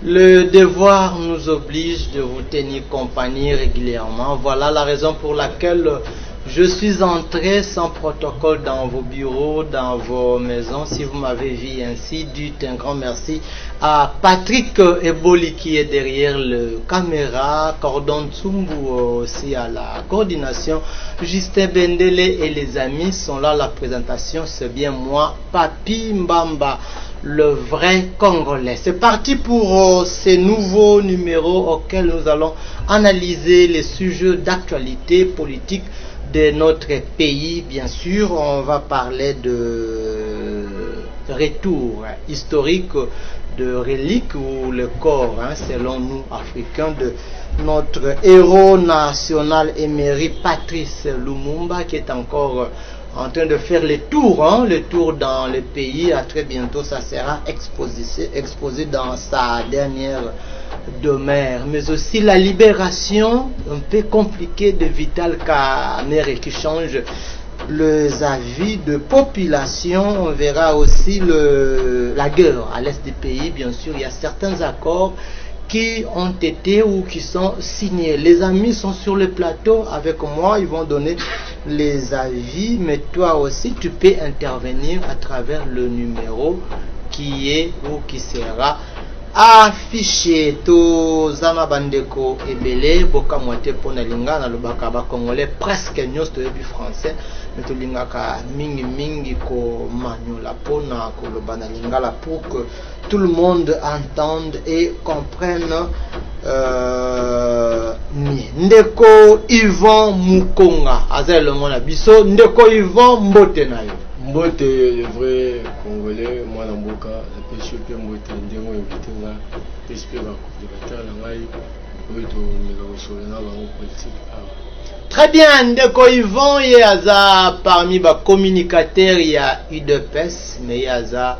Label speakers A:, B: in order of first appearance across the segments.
A: Le devoir nous oblige de vous tenir compagnie régulièrement. Voilà la raison pour laquelle je suis entré sans protocole dans vos bureaux, dans vos maisons. Si vous m'avez vu ainsi, dites un grand merci à Patrick Eboli qui est derrière le caméra, Cordon Tsumbu aussi à la coordination, Justin Bendele et les amis sont là. La présentation, c'est bien moi, Papi Mbamba, le vrai Congolais. C'est parti pour ces nouveaux numéros auxquels nous allons analyser les sujets d'actualité politique de notre pays. Bien sûr, on va parler de retour historique, de relique ou le corps, selon nous Africains, de notre héros national émérite Patrice Lumumba, qui est encore en train de faire le tour dans le pays. À très bientôt, ça sera exposé dans sa dernière demeure. Mais aussi la libération un peu compliquée de Vital Kamerhe qui change les avis de population. On verra aussi la guerre à l'est du pays. Bien sûr, il y a certains accords qui ont été ou qui sont signés. Les amis sont sur le plateau avec moi, ils vont donner les avis, mais toi aussi tu peux intervenir à travers le numéro qui est ou qui sera affiché. Tozana bandeko ebele boka moite pona linga na lobaka ba congolais presque nyos to yebi français, mais to lingaka mingi ko manyola pona ko lobana lingala pour que tout le monde entende et comprenne. Ndeko Yvon Mukonga azele mona biso. Ndeko Yvon mbote na yo.
B: Mbote le vrai congolais, moi na mboka la pêche pe mbote ndengo invité nga espère communicateur na ngai oito mega solena ba politique.
A: Très bien, Ndeko Yvon ye aza parmi ba communicateurs ya UDPS, mais ye aza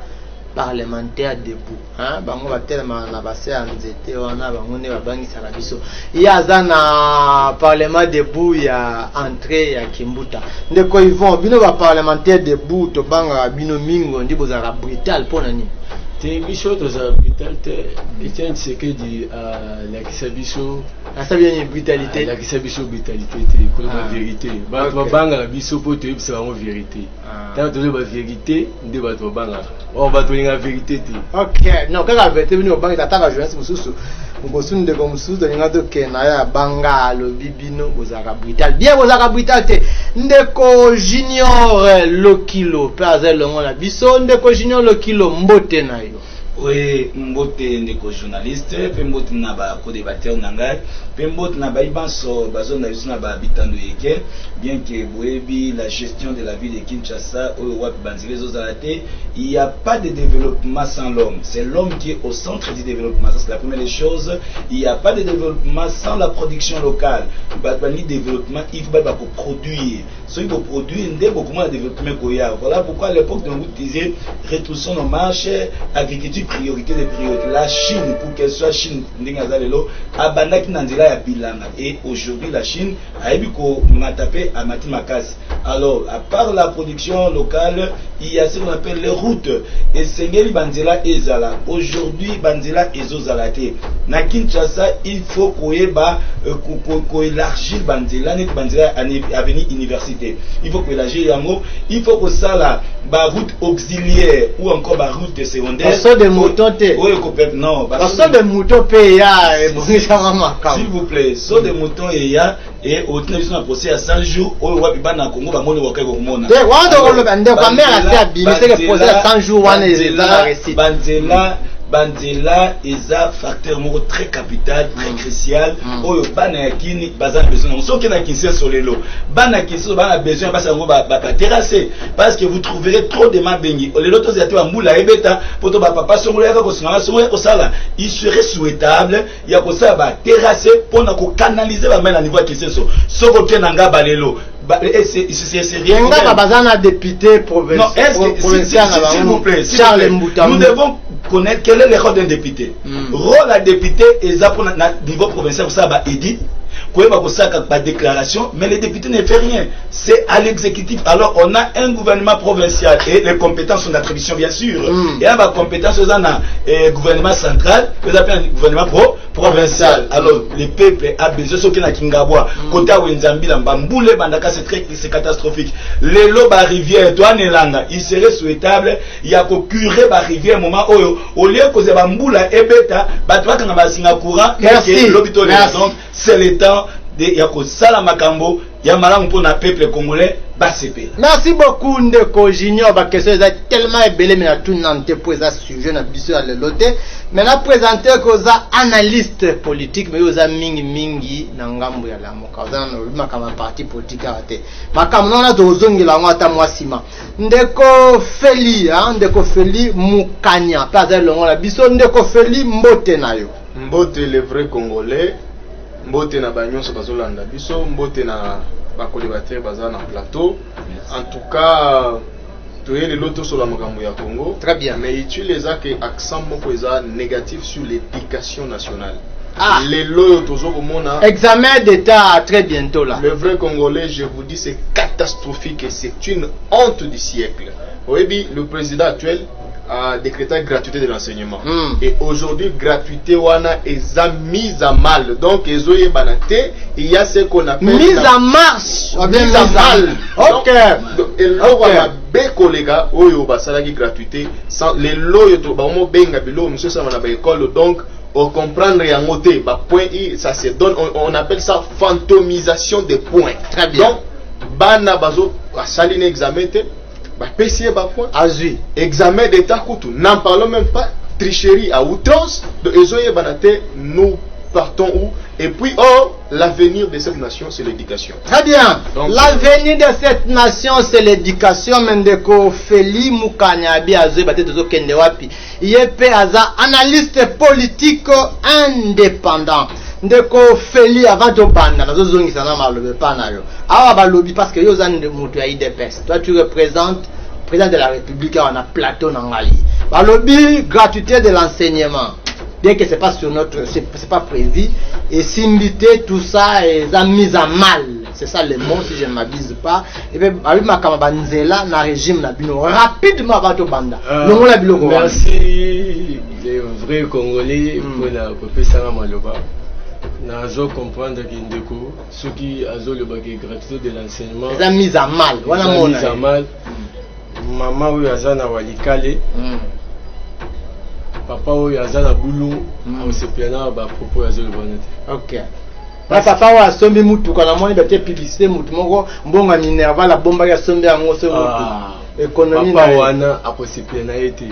A: parlementaire debout, bango batelema na base ya nzete wana bango ne babangisaka biso. Ye aza na parlement debout ya entrée ya Kimbuta. Ndeko Yvon, bino ba parlementaire debout to banga bino mingo ndi bozaka brutal pona nini?
B: Te biso toza brutal te Etienne Tshisekedi la kisabiso
A: asabi brutalité.
B: La kisabiso brutalité te ko la vérité. Ba to banga la biso po te bisa ba vérité. Tant to ba vérité ndi ba to banga. On va donner la vérité.
A: Ok, non, quand la vérité vient au banc, il attend la jeunesse, vous de comme sous, de l'ingénieur Kenaya, Banga, le Bibino, vous avez brutal. Bien, vous avez brutal. Ndeko Junior le kilo, Pazel le monde Bisso, Ndeko Junior le kilo, Mbote na yo.
C: Oui, Mbote ndeko journaliste, pe Mbote na ba co-débatteur nangai, pe Mbote na ba ibanso, bazon na yusuna ba habitando yeke, bien que boebi la gestion de la ville de Kinshasa, ou wap banzile zozalate, il n'y a pas de développement sans l'homme. C'est l'homme qui est au centre du développement. Ça c'est la première des choses. Il n'y a pas de développement sans la production locale. Il n'y a pas de développement, il faut pas produire. Ce qu'il faut produire, il faut comment le développement koya. Voilà pourquoi à l'époque de nous disait retroussons nos marches, agriculture priorité de priorité. La Chine, pour qu'elle soit Chine, abandaki nanzela ya bilanga. Et aujourd'hui la Chine a eu qu'on a tapé à Matimakas. Alors à part la production locale, il y a ce qu'on appelle les routes. Et Sengeli Banzela Ezala. Aujourd'hui Banzela Ezozalate. Na Kinshasa, il faut qu'on élargisse Banzela, net Banzela avenue université. Il faut qu'on élargisse Yango. Il faut que ça là, ba route auxiliaire ou encore ba route secondaire.
A: Parce de moutons te.
C: Oui, non.
A: Parce de moutons PA et
C: s'il vous plaît, so de moutons et ya et au temps ils sont procès à 100 jours au Wabiba na Congo ba moni wakai komona.
A: De wanda ko le bande ko mera te abimi c'est que poser 100 jours wana ezala récit.
C: Banzela est un facteur très capital, très crucial. Oyo bana yakini bazan besoin. So que na kinse solelo. Bana kinse bana besoin parce que ba terrasser parce que vous trouverez trop de mabengi. O lelo to zati wa mbula ebeta poto ba papa songolo yaka ko singala songolo ko sala. Il serait souhaitable ya ko sa ba terrasser pour na ko canaliser ba mena niveau kinse so. So ko ke nanga balelo. C'est rien.
A: Député provincial.
C: S'il vous plaît, nous devons connaître quel est le rôle d'un député. Rôle à député est à niveau provincial, ça va aider. Koyeba kosaka ba déclaration, mais les députés ne font rien. C'est à l'exécutif. Alors on a un gouvernement provincial et les compétences sont d'attribution bien sûr. Il y a des compétences dans le gouvernement central, que appelle un gouvernement provincial. Alors les peuples a besoin de ce na Kingabwa, côté Wenzambi la Mbamboule bandaka c'est catastrophique. Les lots ba rivière toi nelanga, il serait souhaitable il y a ko curer ba rivière moment au lieu que ba mbula ebeta batwa kana ba Singapour et l'hôpital donc c'est le temps de yako sala makambo ya malamu pour na peuple congolais basepe.
A: Merci beaucoup Ndeko Junior, ba question est tellement ébélé mais tout nante pour ça sujet na biso à leloté mais la présenter que ça analyste politique mais oza mingi na ngambo ya la mokaza na makama parti politique arate makama na tozongela ngata mwasima Ndeko Feli Mukanya pas de longo la biso Ndeko Feli mbote nayo
D: mbote les vrais congolais mbote na banyonso bazolanda biso mbote na bakolébateur baza na plateau. En tout cas tu es le loto sur la makambo ya Congo.
A: Très bien.
D: Mais utilise que accent moko eza négatif sur l'éducation nationale.
A: Ah.
D: Les loyaux toujours au monde.
A: Examen d'état très bientôt là.
D: Le vrai congolais, je vous dis, c'est catastrophique et c'est une honte du siècle. Oui, le président actuel a décrété la gratuité de l'enseignement. Et aujourd'hui, gratuité wana est mise à mal. Donc, il y a ce qu'on appelle
A: mise en marche.
D: Mise à mal.
A: Ok.
D: Et là, les collègues, gratuité, les loyaux, donc, on comprendre et en noter, ça se donne, on appelle ça fantomisation des points.
A: Très bien.
D: Donc, bana bazo saline examen te, PCA point.
A: Azui.
D: Examen d'état koutou. N'en parlons même pas. Tricherie à outrance. De ezoye banate, nous partons où? Et puis, l'avenir de cette nation, c'est l'éducation.
A: Très bien. L'avenir de cette nation, c'est l'éducation. Mendeko Feli Mukanya Biazwe Bateto Kendewapi. Yepe Aza, analyste politique indépendant. Ndeko Feli avant de banda, nazo zongi sana malobe panayo. Awa balobi parce que yo zan de mutu ya IDPS. Toi tu représentes président de la République on a plateau nangali. Balobi gratuité de l'enseignement. Bien que c'est pas sur notre c'est pas prévu et s'inviter tout ça est mis à mal. C'est ça le mot si je ne m'abuse pas. Et bien avec ma kamabanzela na régime na bino rapidement avant de banda.
B: Merci les vrais Congolais pour la population maloba. Nazo comprendre que Ndeko ceux qui azo le bagage gratuité de l'enseignement
A: ils ont mis à mal wana mona
B: mis à mal maman oui azana walikale papa oui azana boulou au sepiana ba propos azo le bonete.
A: OK papa wa sombi mutu kana moni bete publicité mutu moko mbonga minerva la bomba ya sombi yango so mutu économie
B: papa wana aposepiana été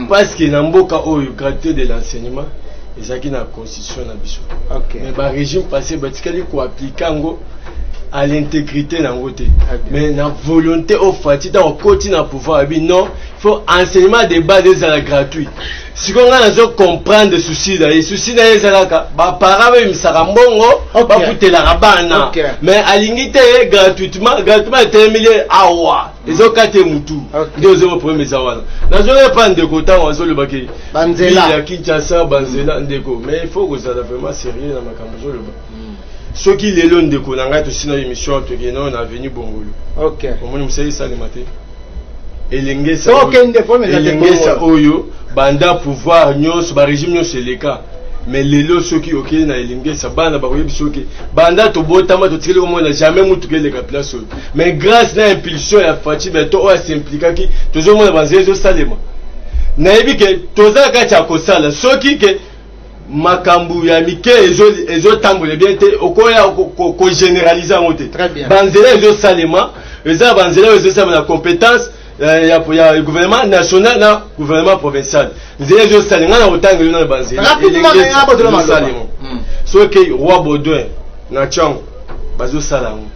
B: parce que na mboka oyo gratuité de l'enseignement ezaki na constitution na biso.
A: Okay.
B: Mais ba régime passé batikali ko appliquer ngo à l'intégrité na ngote. Mais na volonté au fatita au côté na pouvoir bi non, il faut enseignement de base à la gratuit. Si on a besoin comprendre le souci là, les soucis là ezalaka ba para ba misaka mbongo ba kutela rabana. Mais alingite gratuitement terminé awa. Ezokate mutu. Deuxième premier zawana. Na zone pas ndeko ta wazo le baki.
A: Banzela
B: ya Kinshasa banzela ndeko. Mais il faut que ça soit vraiment sérieux na makambo zo le ba. Ceux qui les loin de Konanga, tu sais, dans l'émission, tu es non, on a venu Bongolo.
A: Ok.
B: Comment vous savez ça le matin? Et l'engagement.
A: Ok,
B: l'engagement, oyo, banda pouvoir, nyos, ba régime nyos c'est le cas. Mais les lots ceux qui ok na l'engagement, ça banda ba oyebi soki. Banda to botama to tikele comme on a jamais mutu ke le place. Mais grâce à l'impulsion et à Fati, ben to a s'impliquer qui, toujours mon avancer zo salema. Na ebi ke toza ka cha ko sala, soki ke makambu ya mike ezo tambola bien te okoya ko généraliser ngote.
A: Très bien.
B: Banzela ezo salema, eza banzela ezo sa na compétence ya gouvernement national na gouvernement provincial. Nzela ezo salema na otangelo na banzela.
A: Rapidement na bodo na
B: salema. So ke roi Baudouin na Tchang bazo salango.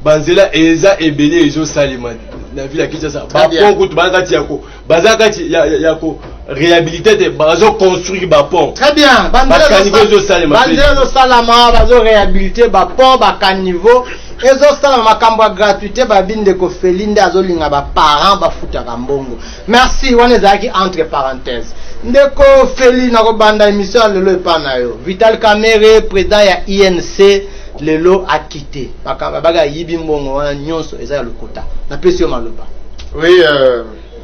B: Banzela eza ebele ezo salema na ville ya Kinshasa. Ba pongo to bangati yako. Bazakati yako réhabilité te bazo construire ba pont.
A: Très bien.
B: Bakanivo salama.
A: Banzelo salama bazo réhabilité ba pont ba caniveau. Ezo salama makambo gratuité ba binde ko felinde azolinga ba parents ba futa kambongo. Merci wanezaki entre parenthèses. Ndeko Feli na ko banda émission lelo epana yo. Vital Kamerhe président ya INC lelo a quitté. Bakamba baga yibi mbongo wana nyonso eza ya lokota. Na pesi yo maloba.
D: Oui,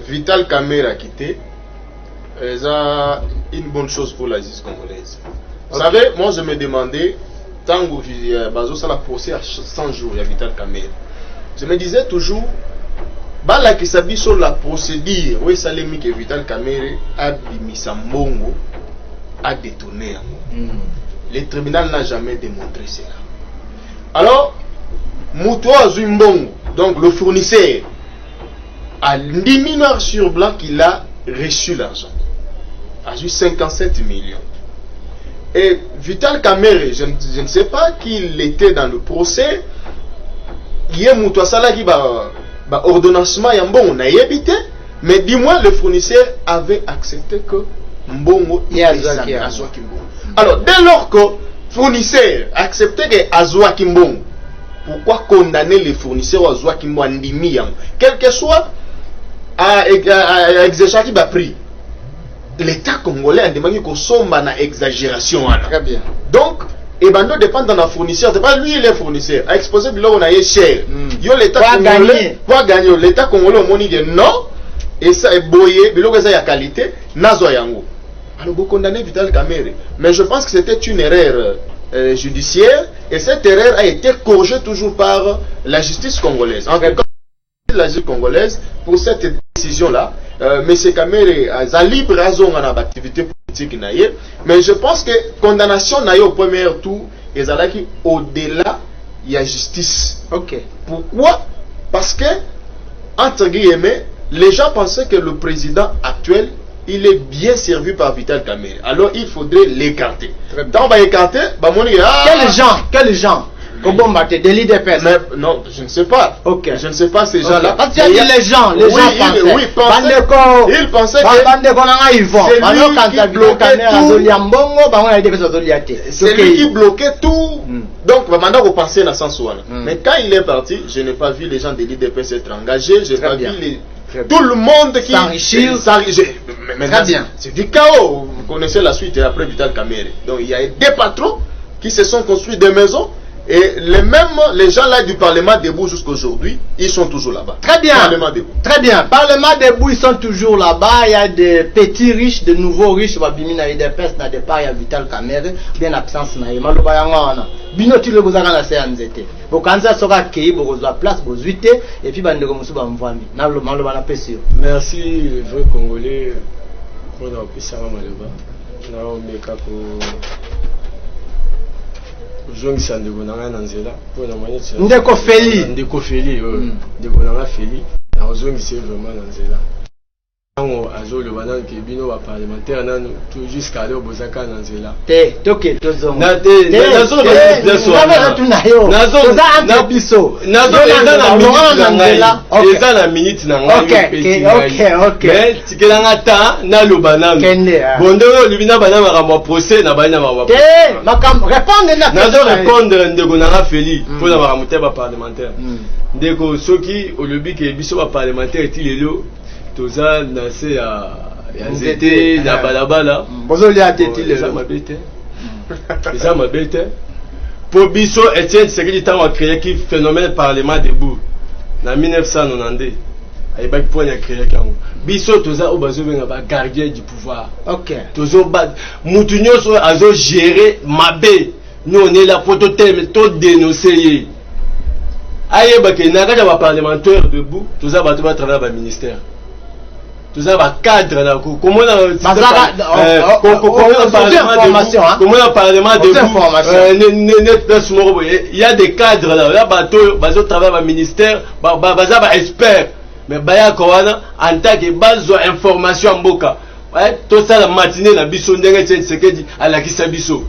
D: Vital Kamerhe a quitté. C'est une bonne chose pour la justice congolaise. Vous savez, moi je me demandais, tant que Bazo ça l'a procès à 100 jours, il y a Vital Kamerhe. Je me disais toujours, Bala qui s'habille sur la procédure, oui, ça l'est mis que Vital Kamerhe a Bimisambongo a détourné. Le tribunal n'a jamais démontré cela. Alors, Moutoua Zumbongo, donc le fournisseur, a 10 mineurs sur blanc qu'il a reçu l'argent. A eu 57 millions. Et Vital Kamerhe, je ne sais pas qu'il était dans le procès. Il y a Moutoua Sala qui va ordonnancement Yambon, on a évité. Mais dis-moi, le fournisseur avait accepté que Mbongo
A: est Azwaki
D: Mbongo. Alors, dès lors que le fournisseur acceptait que Azwaki Mbongo, pourquoi condamner les fournisseurs à Azwaki Mbongo, quel que soit à exagérer qui va pris? L'État congolais a demandé qu'on sombe à exagération.
A: Très bien.
D: Donc, et bando dépend de la fournisseur. C'est pas lui le fournisseur. À exposer de là on a cher. Yo l'État congolais pour gagner. L'État congolais au monde dit non. Et ça est boyé. De là ça y a qualité. Nazo yango. Alors vous condamnez Vital Kamerhe. Mais je pense que c'était une erreur judiciaire. Et cette erreur a été corrigée toujours par la justice congolaise. En tout cas, la justice congolaise pour cette décision là. M. Kamerhe a libre raison en activité politique naïe, mais je pense que condamnation naïe au premier tour et zalaki au-delà il y a justice.
A: Ok.
D: Pourquoi? Parce que entre guillemets les gens pensaient que le président actuel il est bien servi par Vital Kamerhe. Alors il faudrait l'écarter. Dans on va écarter, bah mon
A: quels gens des leaders personnes.
D: Non, je ne sais pas.
A: Ok.
D: Je ne sais pas ces gens-là.
A: Parce qu'il y a les gens pensaient.
D: Oui, ils pensaient que c'est lui qui bloquait tout. Donc, maintenant, vous pensez dans ce sens. Mais quand il est parti, je n'ai pas vu les gens des leaders être engagés. Je n'ai pas vu tout le monde qui
A: s'enrichir.
D: Très bien. C'est du chaos. Vous connaissez la suite et après Vital Kamerhe. Donc, il y a des patrons qui se sont construits des maisons. Et les gens là du Parlement debout jusqu'aujourd'hui, ils sont toujours là-bas.
A: Très bien.
D: Parlement debout.
A: Très bien. Parlement debout, ils sont toujours là-bas. Il y a des petits riches, de nouveaux riches. Babimina et des personnes na départ, il y a Vital Kamerhe, bien absence na yema lo bayangana. Bino ti le bozaka na se anzete. Bokanza soka kei bozwa place bozuite et puis bande ko musuba mvami. Na lo malo bana pesio.
B: Merci les vrais Congolais pour la puissance maloba. Na o meka ko jongisa ndeko nanga na nzela po na manye tshela
A: ndeko Feli
B: ndeko nanga Feli na ozongisa vraiment na nzela ngo azolo bana ke bino ba parlementaire nanu tout jusqu'à là bozaka na nzela
A: te toke tozonga
B: na te nazo na biso nazo eza na minute na ngai
A: ok
B: mais tikelanga ta na loba nanu bondolo libina bana makambo procès na bana makambo
A: te makambo répondre na
B: nazo répondre ndeko nanga Feli pour na makambo te ba parlementaire ndeko soki olobi ke biso ba parlementaire ti lelo toza na se ya nzete na balabala
A: bozoli ateti
B: lelo mabete eza mabete po biso Etienne Tshisekedi tango a créé ki phénomène parlement debout na 1992 ayebaki point ya créé kango biso toza o bazobenga ba gardien du pouvoir.
A: Ok.
B: Tozo ba mutu nyonso azo gérer mabe nous on est là pour to dénoncer ayeba ke na kaka ba parlementaire debout toza bato ba travailler ba ministère tous un cadre là comment on a parlement il y a des cadres là bateau bateau travail au ministère baza expert mais baya kowana en tant que base information mboka tout ça la matinée na biso ndenge Etienne Tshisekedi ala kisa biso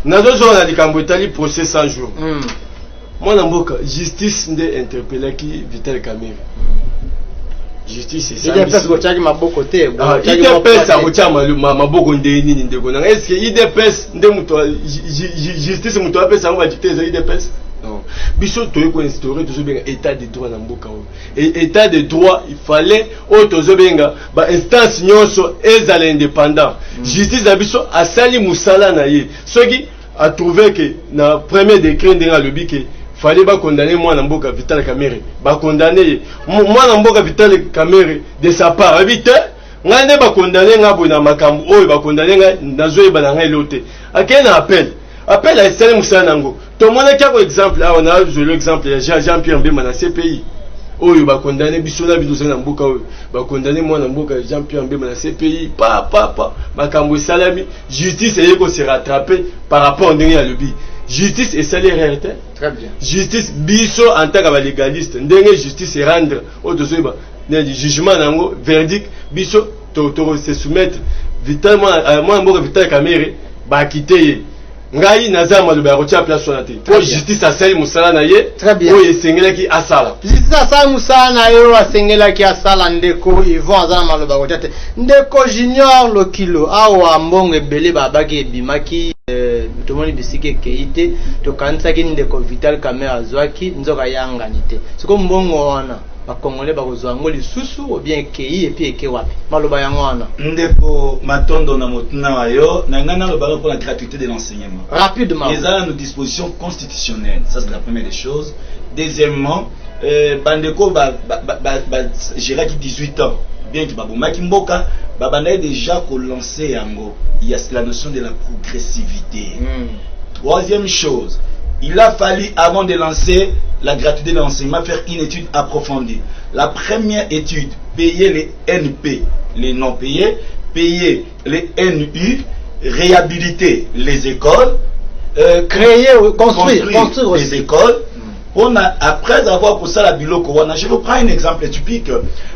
B: nazo zo na likambo etali procès 100 jours moi na mboka justice nde interpellé qui Vital Kamerhe. justice
A: IDPS gochaki maboko te
B: IDPS akotia maboko ndeni ndeko nanga est-ce que IDPS nde muto justice muto apesa yango badicté eza IDPS non biso toye ko instaurer tozobenga état de droit na mboka oyo et état de droit il fallait oyo tozobenga ba instance nyonso ezala indépendant justice na biso asali musala na ye soki a trouvé que na premier décret ndenge alobi ke fallait pas condamner moi na mboka Vital Kamerhe ba condamner moi na mboka Vital Kamerhe de sa part habite ngane ba condamner ngabo na makambo oyo ba condamner nga nazo ba na ngai lote akena appel à Estelle Moussa Nango to mona kia ko exemple on a joué l'exemple de Jean-Pierre Mbemba na CPI oyo ba condamner biso na biso na mboka oyo ba condamner moi na mboka Jean-Pierre Mbemba na CPI pa makambo salami justice eko se rattraper par rapport ndenge ya lobi. Justice et salaire.
D: Très bien.
B: Justice biso en tant que légaliste. Ndenge justice et rendre au dossier du jugement nango verdict biso to se soumettre vitalement moi mboka Vital Kamerhe ba quitter ngai nazama lo ba rotia place sur la tête. Pour justice asali musala na ye.
A: Très bien.
B: Oyo esengela ki asala.
A: Justice asali musala na ye asengela ki asala ndeko Yvon azama lo ba rotia te. Ndeko Junior Lokilo awa mbongo ebele babaki ebimaki tomoni bisike keite to kanisa ki ndeko Vital Kamerhe azwaki nzoka yangani te siko mbongo wana bakongole bakozwa ngo lisusu ou bien kei et puis eke wapi maloba yango wana
C: ndeko matondo na motuna wayo na ngana lo balo pour la gratuité de l'enseignement
A: rapidement
C: les à nos dispositions constitutionnelles, ça c'est la première des choses. Deuxièmement bandeko gérer qui 18 ans bien que babomaki mboka babanda déjà ko lancer yango il y a la notion de la progressivité. Troisième chose, il a fallu avant de lancer la gratuité de l'enseignement faire une étude approfondie. La première étude, payer les NP, les non payés, payer les NU, réhabiliter les écoles, construire les écoles. On a, après avoir pour ça la biloko, je vous prends un exemple typique.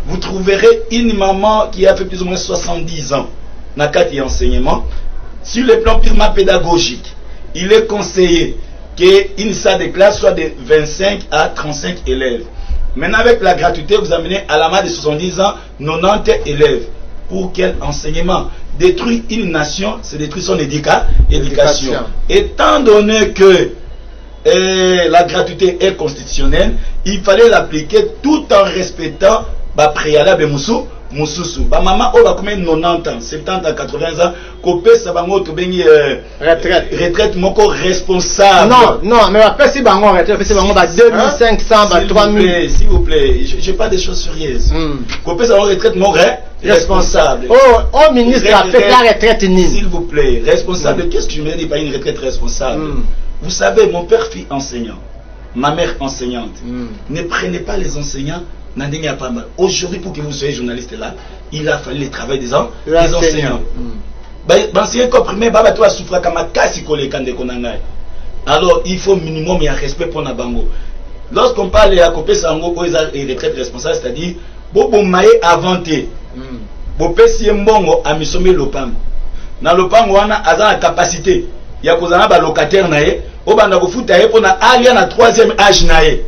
C: Vous trouverez une maman qui a fait plus ou moins 70 ans dans le cadre de l'enseignement. Sur le plan purement pédagogique, il est conseillé qu'une salle de classe soit de 25 à 35 élèves. Maintenant, avec la gratuité, vous amenez à la main de 70 ans 90 élèves. Pour quel enseignement? Détruire une nation, c'est détruire son éducation. Étant donné que la gratuité est constitutionnelle, il fallait l'appliquer tout en respectant le préalable Moussou. Ba maman o ba combien 90 ans, 70 ans, 80 ans, copé ça bango to bengi retraite moko responsable.
A: Non, mais après si bango retraite, c'est bango ba 2500 ba 3000.
C: S'il vous plaît, j'ai pas des choses sérieuses. Copé ça retraite moko responsable.
A: Oh ministre a fait la retraite ni.
C: S'il vous plaît, responsable, qu'est-ce que je me dis par une retraite responsable? Vous savez, mon père fut enseignant, ma mère enseignante. Ne prenez pas les enseignants. Aujourd'hui, pour que vous soyez journaliste là, il a fallu le travail des enseignants. Alors, il faut minimum et un respect pour Nabango. Lorsqu'on parle à Kopé Sango, et retraite responsable, c'est-à-dire, Bobo Maé avanté, Bopé Siembongo a misomé l'opam. Dans l'opam, on a la capacité. Il y a un locataire naé, au bandago foot naé, pour aller à la troisième âge naé.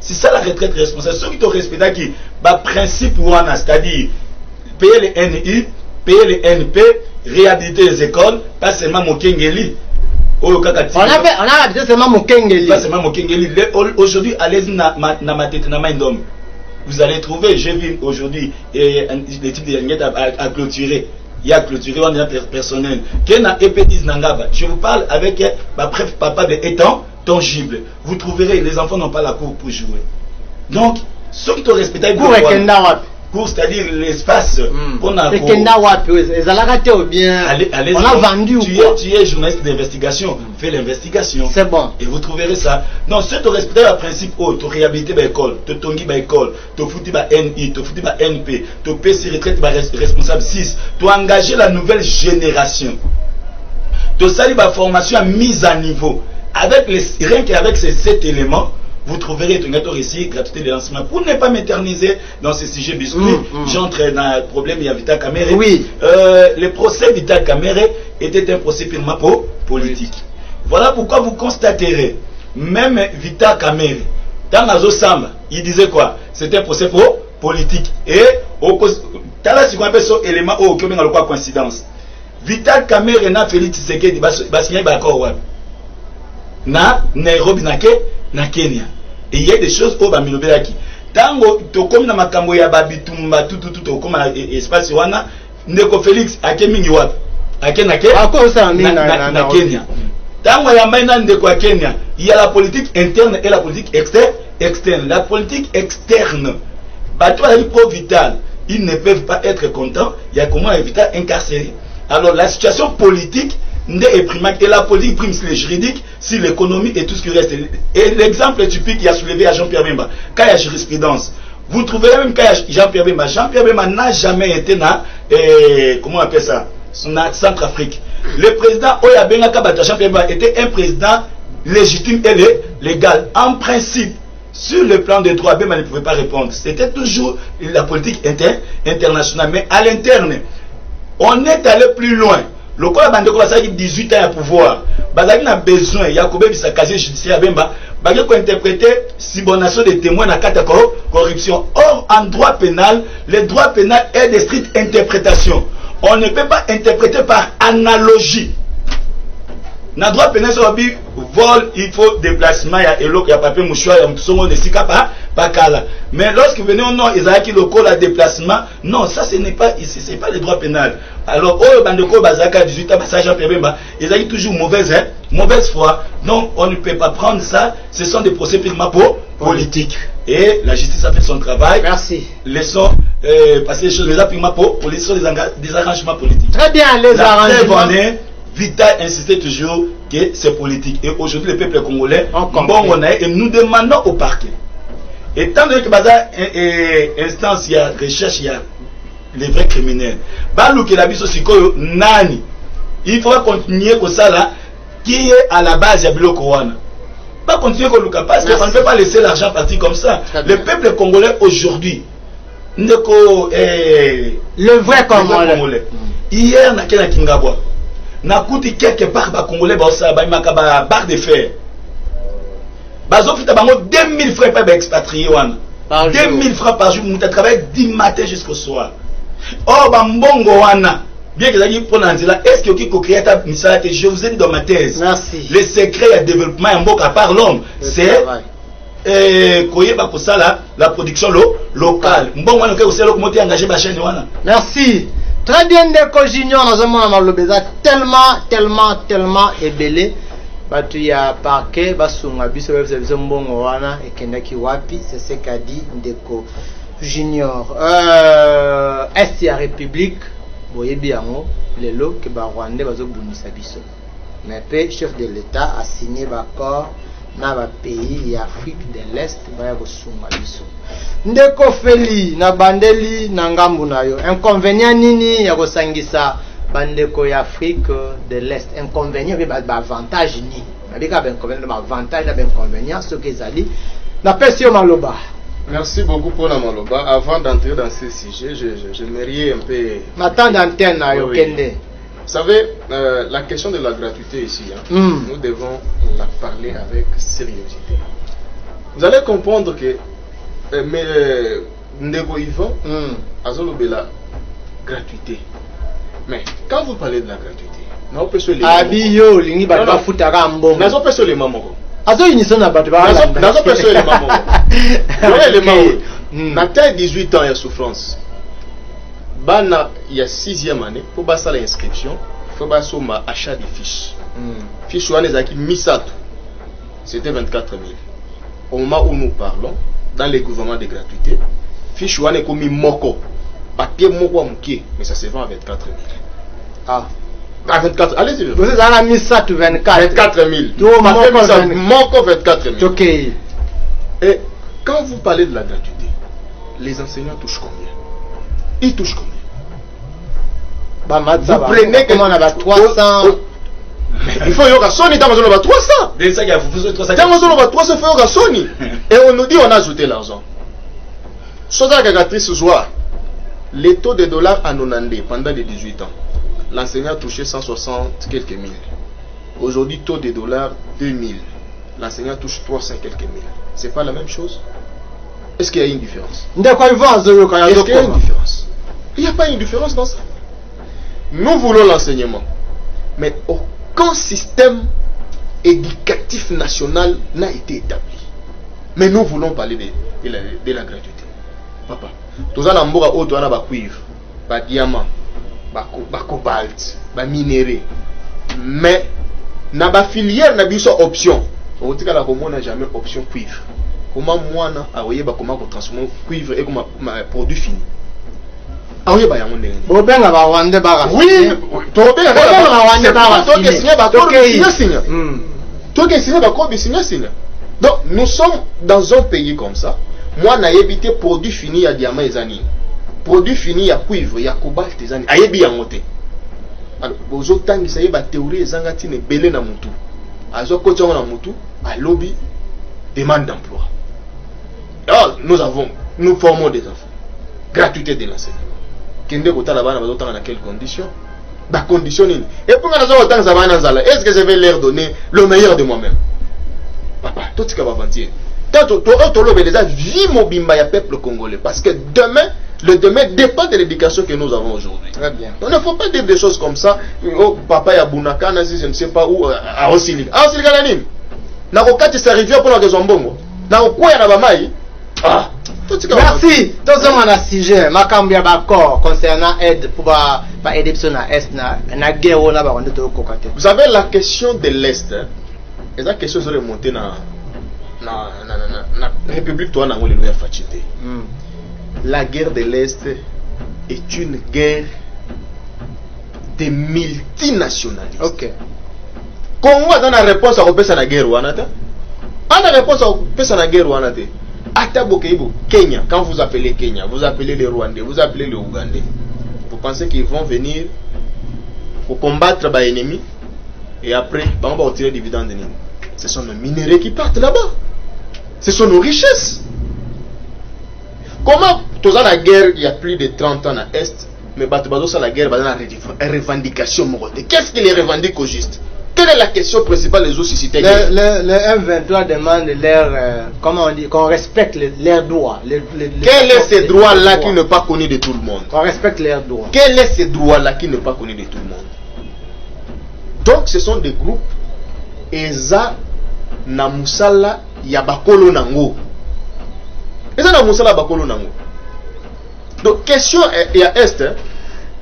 C: C'est ça la retraite responsable. Ceux qui te respectent qui, principe c'est-à-dire payer les NU, payer les NP, réhabiliter les écoles, pas seulement Mokengeli. On
A: a habité seulement Mokengeli.
C: Pas seulement Mokengeli. Aujourd'hui, allez-y na ma tête, na main d'homme. Vous allez trouver, j'ai vu aujourd'hui, l'équipe de Yanget a clôturé. Il y a clôturé on est personnel. Je vous parle avec papa de étant tangible. Vous trouverez, les enfants n'ont pas la cour pour jouer. Donc, ceux qui te respectent, cour, c'est-à-dire l'espace qu'on a. On
A: a vendu ou quoi?
C: Tu es journaliste d'investigation, fais l'investigation.
A: C'est bon.
C: Et vous trouverez ça. Donc, ceux qui te respectent le principe, tu réhabiliter l'école, tu tongi l'école, tu fouti NI, tu fouti NP, tu payes si retraite responsable 6, tu engager la nouvelle génération. Tu sali la formation à mise à niveau. Rien qu'avec ces 7 éléments, vous trouverez tout ici, gratuité de lancement. Pour ne pas m'éterniser dans ce sujet biscuit, j'entre dans le problème de Vital Kamerhe.
A: Oui.
C: Le procès Vital Kamerhe était un procès purement politique. Voilà pourquoi vous constaterez, même Vital Kamerhe, dans la Samba, il disait quoi? C'était un procès politique. Et tala si qu'on appelle ce élément au qui a quoi coïncidence. Vital Kamerhe na Félix Tshisekedi ba signer d'accord ouais. Na Nairobi na Kenya. Et il y a des choses au Bamilobelaki. Tango to comme na makambo ya babitumba tout comme espace wana ndeko Félix akemingi wapi? Akenake na Kenya. Tango ya maina ndeko ya Kenya, il y a la politique interne et la politique externe. La politique externe, bateau a dit pro Vital, ils ne peuvent pas être contents. Il y a comment Vital incarcéré. Alors la situation politique est primaire et la politique prime sur les juridiques, sur l'économie et tout ce qui reste. Et l'exemple typique qui a soulevé à Jean-Pierre Bemba, quand il y a jurisprudence, vous trouverez même quand il y a Jean-Pierre Bemba n'a jamais été dans, comment on appelle ça, Centrafrique. Le président Oya Benga Kabata Jean-Pierre Bemba était un président légitime et légal. En principe, sur le plan des droits, Bemba ne pouvait pas répondre. C'était toujours la politique internationale. Mais à l'interne, on est allé plus loin. Le corps a 18 ans à pouvoir. Bazaki a besoin, Yacoube sa casier judiciaire Bemba, Bazaki pour interpréter subordination des témoins dans la corruption. Or, en droit pénal, le droit pénal est de stricte interprétation. On ne peut pas interpréter par analogie. Dans le droit pénal, vol, il faut déplacement, il y a élo, il y a papier mouchoir, il y a tout le monde pas cala. Mais lorsque vous venez au nom, ils ont acquis le col à déplacement. Non, ça ce n'est pas ici, c'est pas le droit pénal. Alors, au Bandeko Bazaka 18 ans, Jean Pébemba, ils ont toujours mauvaise foi. Donc, on ne peut pas prendre ça. Ce sont des procès purement politiques. Et la justice a fait son travail.
A: Merci.
C: Laissons passer les choses, les appuiements politiques, des arrangements politiques.
A: Très bien, les arrangements.
C: Vital insistait toujours que c'est politique. Et aujourd'hui, le peuple congolais, et nous demandons au parquet. Étant donné que dans instance, il y a recherche, il y a les vrais criminels. Il faut continuer comme ça là, qui est à la base, il y a Biloko Wana. Pas continuer comme Luka, parce qu'on ne peut pas laisser l'argent partir comme ça. Le peuple congolais aujourd'hui, le
A: vrai Congolais.
C: Hier, na Kenya Kingabwa. Na kuti quelque part ba congolais ba ça ba makaba barre de fer. Bazo fita bango 2000 francs pas expatrié wana. 2000 francs par jour, muta travaille du matin jusqu'au soir. Oh ba mbongo wana. Bien que ça pour là, est-ce que qui créer ta misala que je vous ai dit dans ma thèse.
A: Merci.
C: Le secret de développement en mboka par l'homme, c'est koyeba ko sala la production locale. Mbongo wana ko sala ko monter engager ba chaîne wana.
A: Merci. Très bien, Ndeko Junior, dans un monde malobeza tellement ébélé. Batu ya parquet, basunga biso biso mbongo wana ekendaki wapi, c'est ce qu'a dit Ndeko Junior. Est ya République, boyebi yango lelo ke ba Rwandais bazobunisa biso. Mais pe chef de l'État a signé l'accord na ba pays ya Afrique de l'Est baya kosunga biso. Ndeko Feli na bandeli na ngambu na yo. Inconvénient nini ya kosangisa bandeko ya Afrique de l'Est? Inconvénient be ba avantage ni. Nabika ba inconvénient ba avantage na ba inconvénient ce que zali. Na pesi yo maloba.
D: Merci beaucoup pour la maloba. Avant d'entrer dans ce sujet, j'aimerais un peu
A: M'attends d'antenne na yo kende.
D: Vous savez, la question de la gratuité ici, nous devons la parler avec sérieuxité. Vous allez comprendre que Ndeko Yvan a la gratuité. Mais quand vous parlez de la gratuité, nous peut se les
A: Abiyo lingi ba ba futaka mbongo.
D: Nous peut se les mamoko.
A: Azo iniso na ba ba.
D: Nous peut se les mamoko. Les mamoko. Matin 18 ans il y a souffrance. Bana, il y a 6e année, pour passer l'inscription, il faut passer achat des fiches. Fiches Ouanezaki Misato, c'était 24 000. Au moment où nous parlons, dans les gouvernements de gratuité, fiches Ouanezaki Moko, papier Moko Mouké, mais ça se vend à 24 000.
A: Ah.
D: À 24 000, allez-y.
A: Vous êtes dans la Misato
D: 24 000. Moko 24 000.
A: Ok.
D: Et quand vous parlez de la gratuité, les enseignants touchent combien? Ils touchent combien?
A: Vous prenez comment on a 300.
D: Il faut y avoir Sony dans 300. Et on nous dit on a ajouté l'argent. Chose à ce soir, les taux de dollars en Onandé pendant les 18 ans, l'enseignant touchait 160 quelques mille. Aujourd'hui, taux de dollars 2000. L'enseignant touche 300 quelques mille. C'est pas la même chose? Est-ce qu'il y a une différence?
A: Est-ce
D: qu'il y a une différence? Il n'y a pas une différence dans ça. Nous voulons l'enseignement, mais aucun système éducatif national n'a été établi. Mais nous voulons parler de la gratuité. Papa, tous les gens qui ont cuivre, diamant, cobalt, minerai, mais dans la filière, n'a pas option. On dit que la n'a jamais option cuivre. Comment moi, comment transformer cuivre et comment produit fini. Ah oui, oui, donc nous sommes dans un pays comme ça. Moi, j'ai évité produit fini à diamant et années. Produit fini à cuivre, il y a cobalt et années. Aïe bien monté. Alors, aux autres temps, il y a théorie et zangatine belé na mutu. Azo kotion na mutu, à lobby demande d'emploi. Alors, nous formons des enfants. Gratuité de l'enseignement. Kende kota là-bas, dans quelles conditions? Bah conditionner. Et pour est-ce que je vais leur donner le meilleur de moi-même? Papa, tout ce qui va avancer. Quand tu déjà vie mobimba ya peuple congolais, parce que demain, le demain dépend de l'éducation que nous avons aujourd'hui.
A: Très bien.
D: Donc, il ne faut pas dire des choses comme ça. Oh, papa ya bunaka, je ne sais pas où, à Osili. À Osili Galanim. Na kokati sa rivière pour la raison bongo. Na kokwea na bamai. Ah.
A: Merci. Dans un sujet, ma cambia d'accord concernant aide pour aider à est na guerre on a de kokate.
D: Vous savez la question de l'Est. Et la question est remontée dans la République toi na ngoli ya fachité. La guerre de l'Est est une guerre des multinationalistes.
A: OK.
D: Congo a une réponse à repérer la guerre wanata. On a réponse à repérer la guerre wanata. Kenya, quand vous appelez Kenya, vous appelez les Rwandais, vous appelez les Ougandais. Vous pensez qu'ils vont venir pour combattre les ennemis et après, on va retirer les dividendes de nous. Ce sont nos minéraux qui partent là-bas. Ce sont nos richesses. Comment, tous la guerre, il y a plus de 30 ans à l'Est, mais la guerre, la revendication. Qu'est-ce qu'ils les revendiquent au juste? Quelle est la question principale des autres cités?
A: Le M23 demande comment on dit, qu'on respecte leurs droits.
D: Quel est ce droit-là qui n'est pas connu de tout le monde?
A: Qu'on respecte leurs droits.
D: Quel est ce droit-là qui n'est pas connu de tout le monde? Donc ce sont des groupes Eza na musala ya bakolo nango. Eza na musala bakolo nango. Donc question ya est,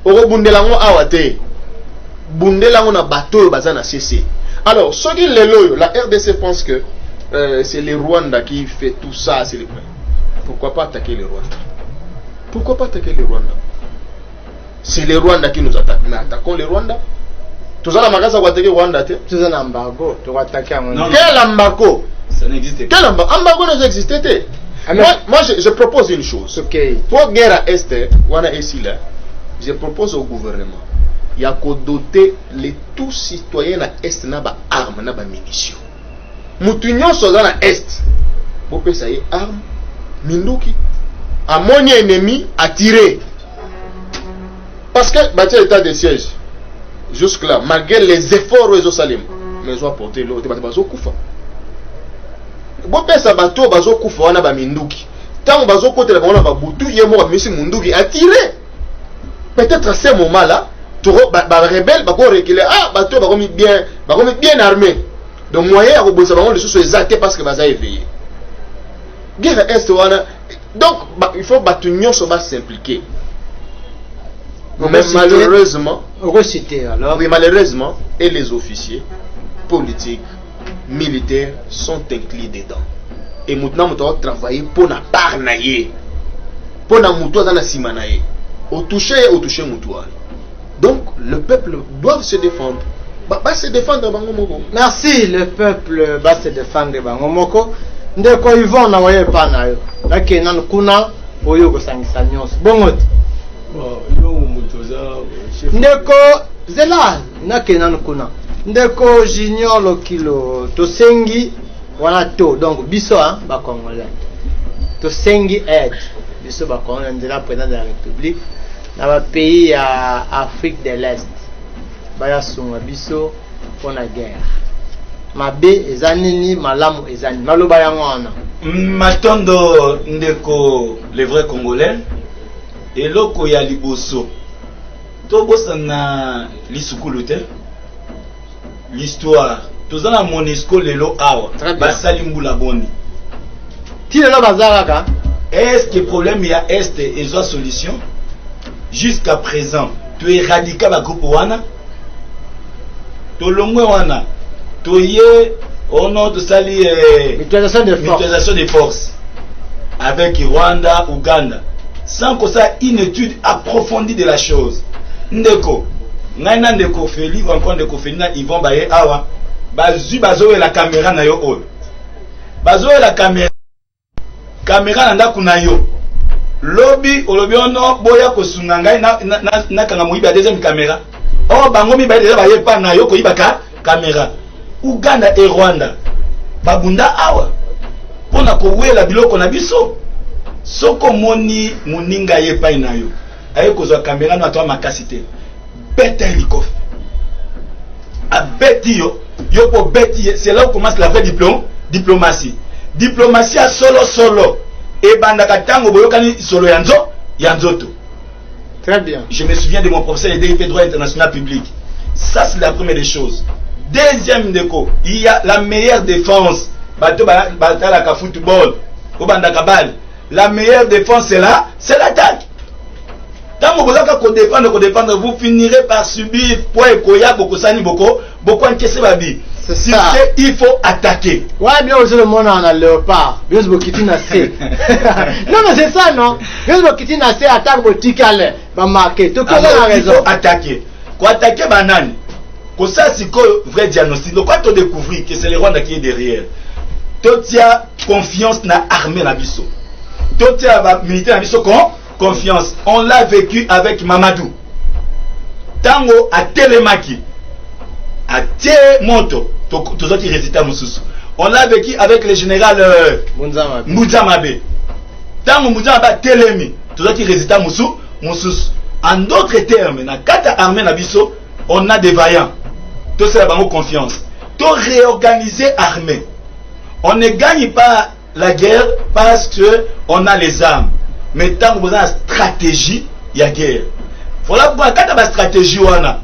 D: orobundelango awate. Bundelango na bateau bazana CC. Alors, ceux qui les loyaux, la RDC pense que c'est les Rwandais qui fait tout ça. Pourquoi pas attaquer les Rwandais? Pourquoi pas attaquer les Rwandais? C'est les Rwandais qui nous attaquent. Mais attaquons les Rwandais. Tout ça, la magasin va attaquer les Rwandais.
A: Tout ça, l'embargo. Tu vas attaquer à mon
D: nom. Quel embargo?
C: Ça n'existe pas.
D: Quel embargo? Embargo n'existait pas. Moi, je propose une chose.
A: Okay.
D: Pour guerre à Est, je propose au gouvernement. Il y a qu'à doter les tous citoyens à l'Est na ba armes, na ba munitions. Moutounion sont dans l'Est. Vous pouvez ça y armes, minduki. À mon ennemi, à tirer. Parce que, bah, l'état de siège. Jusque là, malgré les efforts de Jérusalem, mais ils ont apporté l'eau, ils ont koufa. Vous pouvez ça bateau, ils ont koufa, on a ba minduki. Tant qu'ils ont côté, on a ba boutou, il y a moi, monsieur Munduki, à tirer. Peut-être à ce moment-là, rebelle va reculer, ah bateau va bien armé, donc moyen à rebondir les choses exactes parce que va éveillé guerre est donc il faut battre l'union va s'impliquer, mais malheureusement
A: alors
D: oui malheureusement et les officiers politiques militaires sont inclus dedans et maintenant on doit travailler pour na parnayer pour na muto dans la simanaye au toucher mutual. Donc, le peuple doit se défendre. Va se défendre Bangomoko.
A: Merci, le peuple va se défendre Bangomoko. Ndeko Yvon na waye pana yo. Laki nan kuna oyo go sangisa nyonso. Bongoti.
B: Yo mutoza chef.
A: Ndeko zela na kenan kuna. Ndeko Junior Lokilo tosengi wana to donc biso ba congolais. Tosengi aide. Biso ba congolais ndela président de la République. Dans le pays à Afrique de l'Est, baya sunga biso pour la guerre. Mabe ezanini malamu ezani maloba yango wana.
C: Matondo ndeko les vrais Congolais et loko ya liboso to bosana lisukulu te l'histoire tozana Monisco lelo awa basali mbula boni
A: ti lelo bazaraka.
C: Est-ce que problème ya est et zo solution jusqu'à présent tu éradiquer ba groupe wana to longwe wana to ye ono to sali mutualisation des forces avec Rwanda, Ouganda sans que ça une étude approfondie de la chose. Ndeko ngaina ndeko Feli ou encore ndeko Feli na Yvon Baye awa bazo la caméra na yo oyo bazo la caméra na ndako na yo lobby olobi ono boya kosunga ngai na kanga moyibi ya deuxième caméra o bango mi baye ba yepa na yo koyiba ka caméra. Ouganda et Rwanda babunda awa pona ko wela biloko na biso soko moni muninga yepa na yo aye kozwa caméra na to makasi te beta likof a beti yo po beti. C'est là où commence la vraie diplomatie à solo et bandaka tango boyokani solo yanzoto.
A: Très bien.
C: Je me souviens de mon professeur de droit international public. Ça c'est la première des choses. Deuxième déco, il y a la meilleure défense. Bato la football, au bandaka bal. La meilleure défense c'est l'attaque. Tant que vous défendre, vous finirez par subir poids et koya beaucoup sani beaucoup encaisser babi.
A: C'est ça.
C: Il faut attaquer.
A: Ouais, bien aussi le monde en a léopard. Bien sûr, qui n'a assez. Non, mais c'est ça, non? Bien sûr, qui n'a assez attaque au ticale. Va marquer. Tu connais la raison.
C: Il faut attaquer. Pour attaquer banane. Pour ça, c'est quoi vrai diagnostic? Donc, quand tu découvres que c'est le Rwanda qui est derrière, tu as confiance dans l'armée na biso. Tu as militaire na biso confiance. On l'a vécu avec Mamadou. Tango à Télémaki. À Témoto. On l'a vécu avec le général Moudzamabe. Tango Moudzamabe Télémi. Tout ça qui résiste à Moussou. En d'autres termes, dans quatre armées na biso, on a des vaillants. Tout ça a confiance. Tout réorganiser l'armée. On ne gagne pas la guerre parce que on a les armes. Mais tant que vous avez une stratégie, il y a guerre. Voilà pourquoi quand tu as une stratégie, on a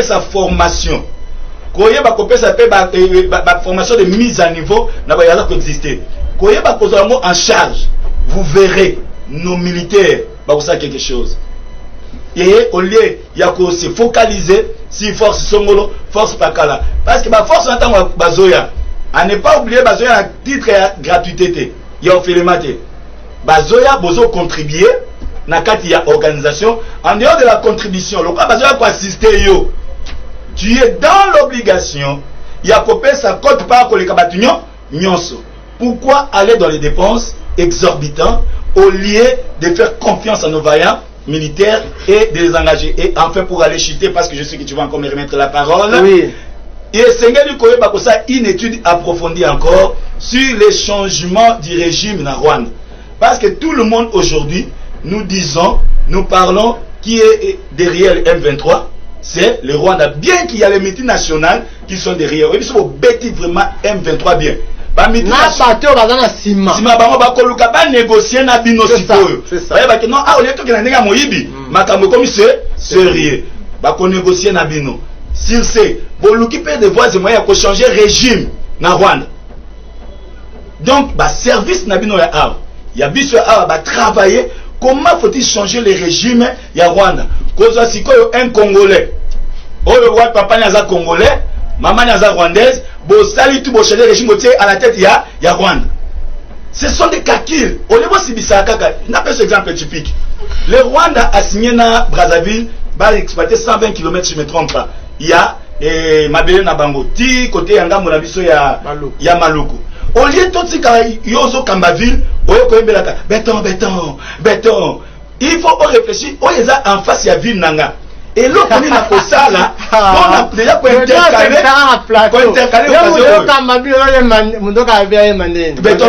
C: sa formation. Quand tu as formation de mise à niveau, il y a exister. Quand tu as en charge, vous verrez nos militaires, ça quelque chose. Et au lieu de se focaliser sur force Songolo, force Pakala. Parce que la force entend Bazoya. À ne pas oublier Bazoya un titre de gratuité. Il y a fait le matin. Bazoya bozo contribuer na kati ya organisation. En dehors de la contribution, le cas Bazoya pour assister yo. Tu es dans l'obligation. Il y a coupé sa cote par les kabatunyo nyonso. Pourquoi aller dans les dépenses exorbitantes au lieu de faire confiance à nos vaillants militaires et de les engager? Et enfin pour aller chuter, parce que je sais que tu vas encore me remettre la parole.
A: Oui.
C: Et c'est une étude approfondie encore sur les changements du régime na Rwanda. Parce que tout le monde aujourd'hui, nous parlons qui est derrière le M23, c'est le Rwanda. Bien qu'il y a les multinationales qui sont derrière. Ils sont bêtis vraiment M23 bien. Négocier na bino sikoyo. Non, ah, au lieu que na moyibi, makambo comme c'est sérieux. Ba ko négocier na bino. Sur ces, Boluki peut devoir des moyens pour changer régime na Rwanda. Donc, bah service na bino ya awa. Ya biso awa ba travailler comment faut-il changer le régime ya Rwanda. Kozo sikoyo un Congolais. Oyo wa papa nyaza Congolais, maman nyaza Rwandaise, bo sali tout bo changer le régime à la tête ya Rwanda. Ce sont des calculs. Au niveau Sibisa Kaka, n'a pas ce exemple typique. Le Rwanda a signé na Brazzaville, va exploiter 120 km si je ne me trompe pas. Il y a Mabele na Bango, ti côté Yangambo na biso ya Maluku. Au lieu de tout ce yozo Kambaville, oyo koembelaka béton. Il faut réfléchir, oyo en face ya ville nanga. Et l'autre on est na kosala, on a déjà pour intercaler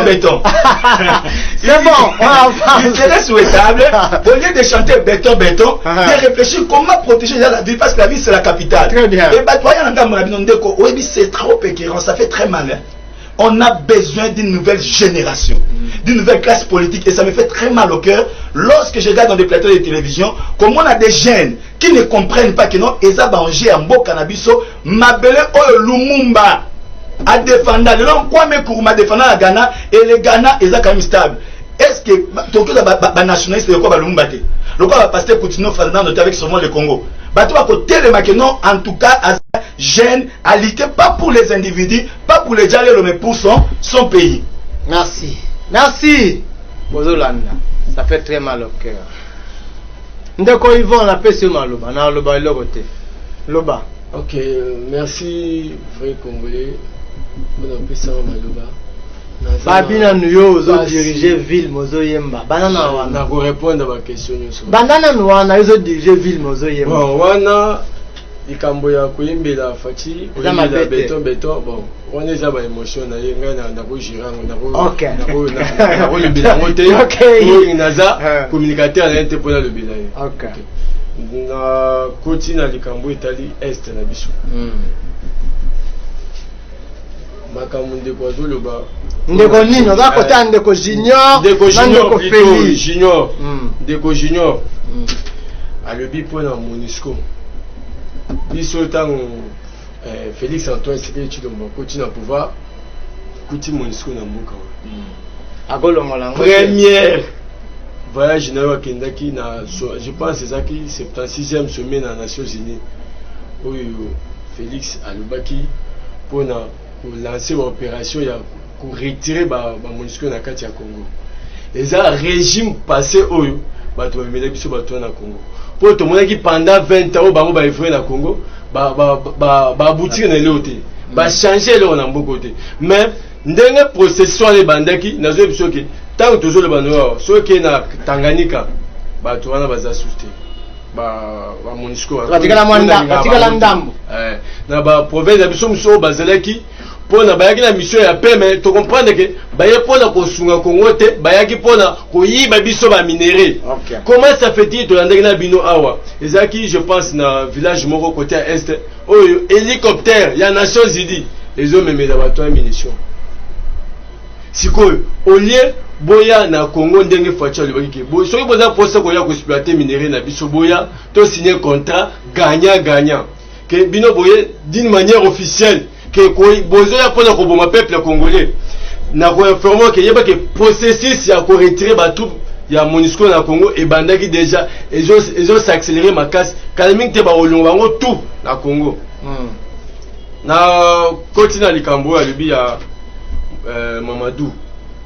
C: béton. C'est bon, il serait souhaitable, au lieu de chanter béton, de réfléchir comment protéger la ville, parce que la ville c'est la capitale.
A: Très bien.
C: Et c'est trop écœurant, ça fait très mal. on a besoin d'une nouvelle génération, d'une nouvelle classe politique. Et ça me fait très mal au cœur lorsque je regarde dans des plateaux de télévision comment on a des jeunes qui ne comprennent pas que non, ils ont mangé un beau cannabis, Mabele Oyo Lumumba a défendu, le Kwame Nkrumah a défendu la Ghana, et le Ghana est quand même stable. Est-ce que Tokyo est nationaliste, le quoi Lumumba te? Le quoi va passer continuer Fernando avec seulement le Congo? Bateau à côté de Makenon, en tout cas, à jeune, à lutter pas pour les individus, pas pour les dialogues, mais pour son pays.
A: Merci. Merci. Bozolanda. Ça fait très mal au cœur. Ndeko Yvon, on appelle ce Maloba. Non, Loba est l'autre côté. Loba.
B: Ok, merci, vrai Congolais. On appelle ça Maloba.
A: Babina Nuyo, ozo diriger ville, mozo yemba. Banana wana.
B: Na ko répondre à ma question.
A: Banana wana, ozo diriger ville, mozo yemba.
B: Bon, wana, ikambo ya koyimbela fati, koyimbela beton, bon. On est à ma émotion, na yenga na ko girang, na ko.
A: Ok.
B: Na ko lebela moté.
A: Ok.
B: Ko naza communicateur na inte pour le lebela.
A: Ok.
B: Na koti na likambo Italie est na biso. Makambo ndeko azoloba.
A: Ndeko nino za kota ndeko junior, ndeko Félix
B: junior. Ndeko junior. Alobi pona MONUSCO. Biso tango Félix Antoine Tshisekedi Tshilombo koti na pouvoir. Kuti MONUSCO na mboka.
A: Agolo molango.
B: Première voyage na wakendaki na je pense ezaki 76e sommet na Nations Unies. Oyo Félix alobaki pona pour lancer l'opération pour retirer ba MONUSCO na kati ya Congo. Et ça régime passé oyo bato bamela biso bato na Congo. Pour tout monde qui pendant 20 ans bango ba évrer na Congo ba aboutir na léoté. Ba changer le na mboko te. Mais ndenge procession les bandaki nazo biso ke tant toujours le bando so ke na Tanganyika bato wana baza souté. Ba MONUSCO
A: atikala ndambo
B: na ba province biso mso bazalaki pour na bayaki na mission ya paix, mais tu comprends que baye pour na kosunga Congo te bayaki pour na koyiba biso ba minerai. Comment ça fait-il to landaki na bino awa ezaki je pense na village moko côté à est oyo hélicoptère ya Nations Unies ezo memela bato ya munition sikoyo au lieu boya na Congo ndenge facha le baki bo soki boza posa ko ya ko exploiter minerai na biso boya to signer contrat gagnant que bino boye d'une manière officielle que bozoya pour le peuple congolais na ko informer que yeba que processus ya ko retirer ba tout ya MONUSCO na Congo et bandaki déjà ils ont s'accélérer ma casse kalming te ba olonga ngo tout na Congo na continent likambo ya libi ya Mamadou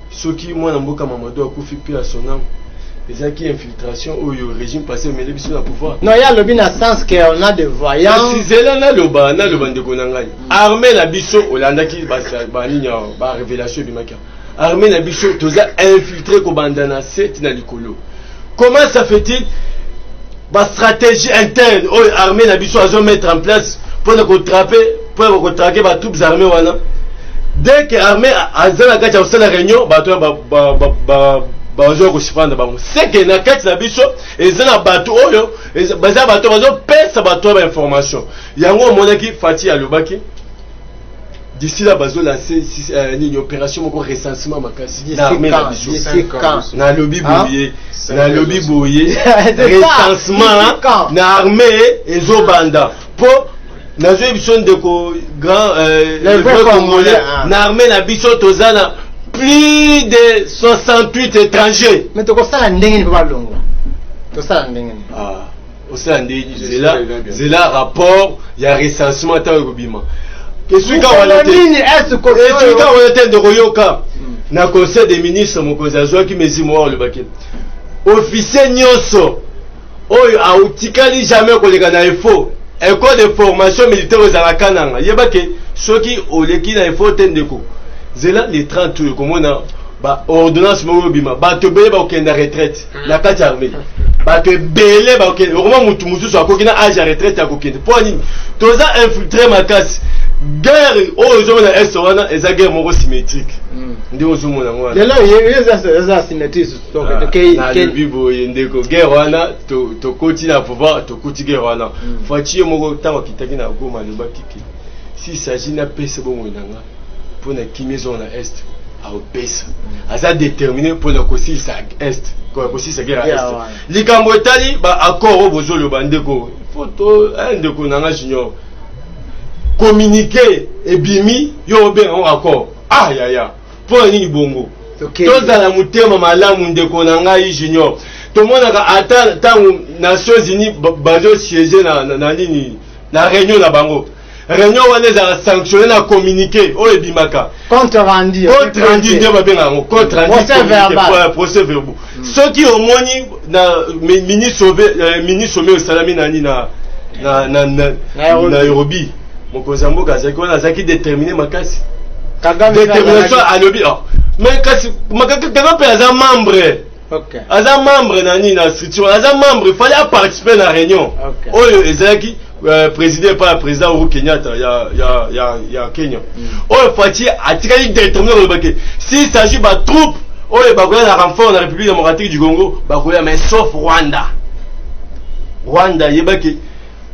B: soki mwana mboka Mamadou akufi pe à son âme. Les acquis infiltration au régime passé mais les bisous à pouvoir.
A: Non, il y a le bien sens qu'on a des voyants.
B: Si c'est là le bande de Konangai. Armée la biso Hollanda qui ba révélation bimaka. Armée la biso tous a infiltré ko bandana set na likolo. Comment ça fait-il ba stratégie interne au armée la biso à mettre en place pour le contraper pour contraquer ba troupes armées wana. Dès que armée azana kacha usana réunion ba bazo ko sifanda bango c'est que na kati na biso ezana bato oyo baza bato bazo pesa bato ba information yango monaki Fati alobaki d'ici là bazo lancer une opération moko recensement makasi na armée na biso na lobby boye recensement na armée ezobanda po nazo biso ndeko grand le vrai congolais na armée na biso tozana plus de 68 étrangers.
A: Mais tu constats l'ending pas long. Tu constats l'ending.
B: Ah, aussi l'ending. C'est là rapport. Il y a recensement tant que bima. Qu'est-ce que quand on était de Royoka, na conseil des ministres mon conseil qui me dit moi le baquet. Officier Nyoso, oyo a utikali jamais ko leka na info. École de formation militaire aux Arakananga. Yebake soki oleki na info tendeko. Zela les 30 comme on a ordonnance mobima ba te bele ba okenda retraite na kati armée ba te bele ba okenda vraiment mutu mususu akokina âge à retraite akokenda po nini toza infiltrer makasi guerre ozo na est wana eza guerre moko symétrique ndi ozo mona ngwana
A: lelo yeza symétrique donc
B: na bibo yendeko guerre wana to koti na pouvoir to koti guerre wana fachi moko tango kitaki na goma le bakiki si s'agit na pese bongo nanga pour la Kimezo na Est à Opesa. Aza déterminé pour la Kossi sa Est. Kossi sa guerre à Est. Likambo etali ba accord au bozolo bandeko. Photo un de konanga junior. Communiquer et bimi yo ben en accord. Ah ya ya. Pour ni bongo. Tozala mutema malamu ndeko nanga junior. Tout le monde a atteint les Nations Unies bazo siéger na nini na réunion na bango. Réunion on les a sanctionné na communiqué o ebimaka.
A: Compte rendu
B: ndio babenga ngo compte rendu procès verbal. Ceux qui au moni na ministre sommet salami nani na Nairobi. Mokonzi mboka zaki déterminer makasi. Détermination à lobby. Mais kasi makaka pe aza membre.
A: Ok.
B: Aza membre nani na structure, aza membre, il fallait participer à la réunion. Oyo ezaki présidé par le président Uhuru Kenyatta ya Kenya. Oyo fati atikali déterminer le baké. S'il s'agit de troupes, oyo bakoya na renfort na République démocratique du Congo, bakoya mais sauf Rwanda. Rwanda yebaki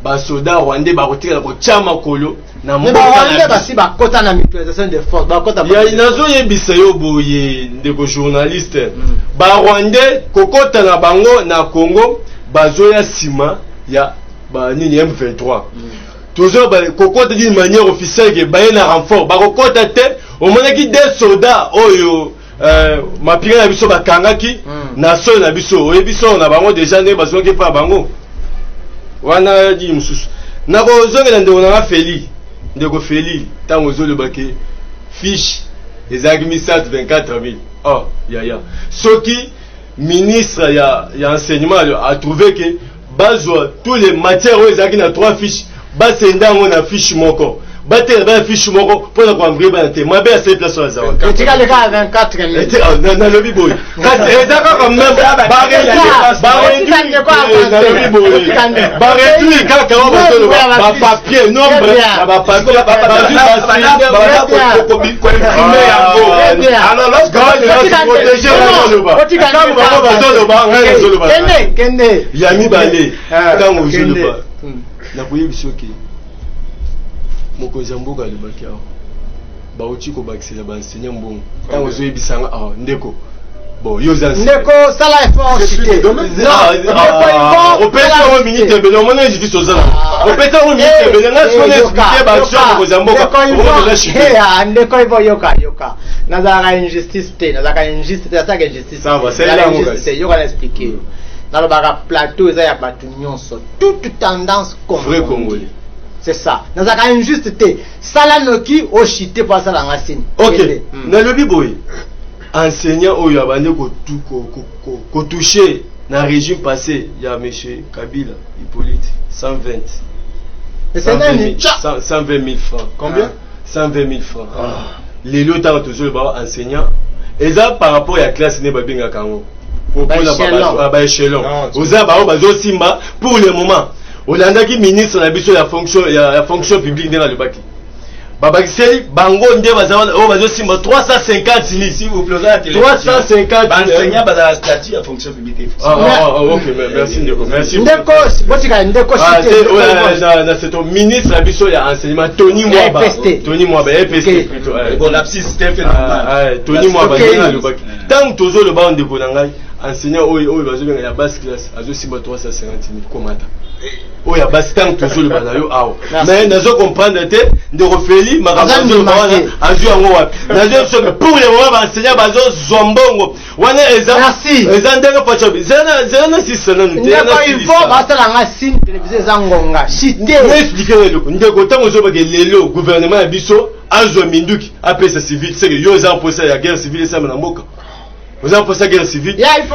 B: ba soda rwandais bakotika ko chama kolo na
A: mboka na basi bakota na mutualisation de force bakota
B: ya inazo yebisa yo boye ndeko journaliste ba rwandais kokota na bango na Congo bazoya sima ya ba nini M23 toujours ba kokota d'une manière officielle que ba na renfort ba kokota te au moins qui des soldats oyo mapinga na biso bakangaki na so na biso oyebiso na bango déjà ne bazongi pa bango wana di mususu na ko zongela ndeko na Feli ndeko Feli tango zo le baké fiche ezaki 24000 oh ya soki ministre ya enseignement a trouvé que bazwa tous les matières ezaki na 3 fiches basenda ngo na fiche moko bater ba fiche moko pour la convaincre ba te mabe à cette place la zawa
A: etika le ka 24000
B: na lobi boy ezaka quand même ba réduit kaka ba papier nombre ba papier alors lorsque protéger kende yami balé quand on joue pas na kuyebisoki mokonzi mboka alobaki awa bauti kobakisela baenseignant mbongo ntango ozoyebisanga awa ndeko bon yo
A: ndeko sala effort cité
B: opesa o minute ebele omona injustice ozala opesa o minute ebele nga sona expliquer baction ya mokonzi mboka
A: ndeko ivo yoka nazalaka injustice te nazalaka injustice te ataka injustice yoka na expliquer nalobaka plateau eza ya bato nyonso toute tendance
B: vrai congolais.
A: C'est ça. Nous avons injuste. Sala noki o chité pour ça la racine.
B: Ok. Na lobi boy. Enseignant au yabane ko touché na régime passé ya monsieur Kabila Hippolyte 120.
A: Mais c'est
B: 120 000 francs.
D: Combien?
B: 120 000 francs. Les lots tant toujours ba enseignant. Et ça par rapport à la classe ne ba binga kango. Pour la échelon. Oza ba bazo simba pour le moment. Olanda qui ministre na biso ya fonction publique dans le baki. Babakiseli bango nde bazana o bazo simba 350 000
C: s'il vous plaît
B: 350
C: enseignant bazala statut ya fonction publique.
B: OK merci Ndeko. Merci.
A: Ndeko botika Ndeko
B: na c'est ton ministre na biso ya enseignement Tony Mwaba EPST plutôt.
C: Bon lapsus c'était fait normal.
B: Tony Mwaba dans le baki. Tant tozo le ba Ndeko nangai enseignant oyo bazo benga ya basse classe azo simba 350 000 komata. Oya bastan toujours le banayo awo mais nazo comprendre te de refeli makambo bawana azu yango wapi nazo soke pour le moment enseignant bazo zombongo wana eza ndenge pacho zena sisana nute
A: il faut basala nga signe télévisé zangonga chité
B: expliquer le ndeko tango zo bake lelo gouvernement ya biso azo minduki apesa civil c'est que yo za posa ya guerre civile ça na mboka vous en posa guerre civile
A: il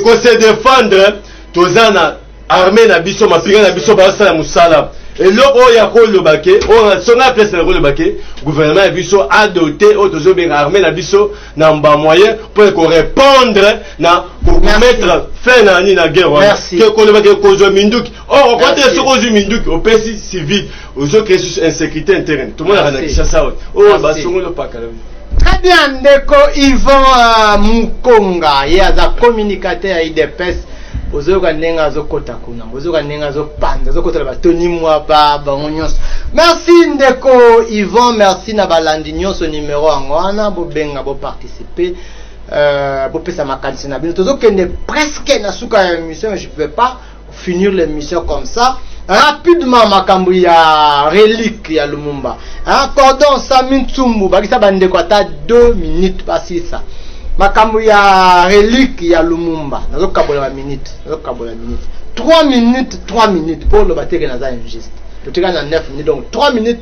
A: faut se
B: défendre tozana armée na biso mapinga na biso basala musala et loko ya ko lobake on songa place na ko lobake gouvernement ya biso a doté autozo bien armée na biso na mba moyen pour ko répondre na pour mettre fin na ni na guerre que ko lobake ko zo minduki on rencontre ce ko zo minduki au PC civil aux autres insécurité interne tout le monde a nakisha ça basongo le pakala.
A: Très bien, Ndeko Yvon Mukonga, il y a un communicateur à IDPS. bozoyoka ndenge azokota kuna bozoyoka ndenge azopanda azokota batoni mwa bango nyonso. Merci ndeko Yvan, merci na balandi nyonso numéro yango wana bobenga boparticiper bopesa makanisi na bino tozokende presque na suka ya émission, mais je peux pas finir l'émission comme ça. Rapidement makambo ya relique ya Lumumba. Cordon Sami Ntsumbu bakisa bandeko ata 2 minutes pasisa. Makambo ya relique ya Lumumba. Nazokabola ba minute, 3 minutes pour le bateke naza injuste. Totika na 9 minutes donc 3 minutes.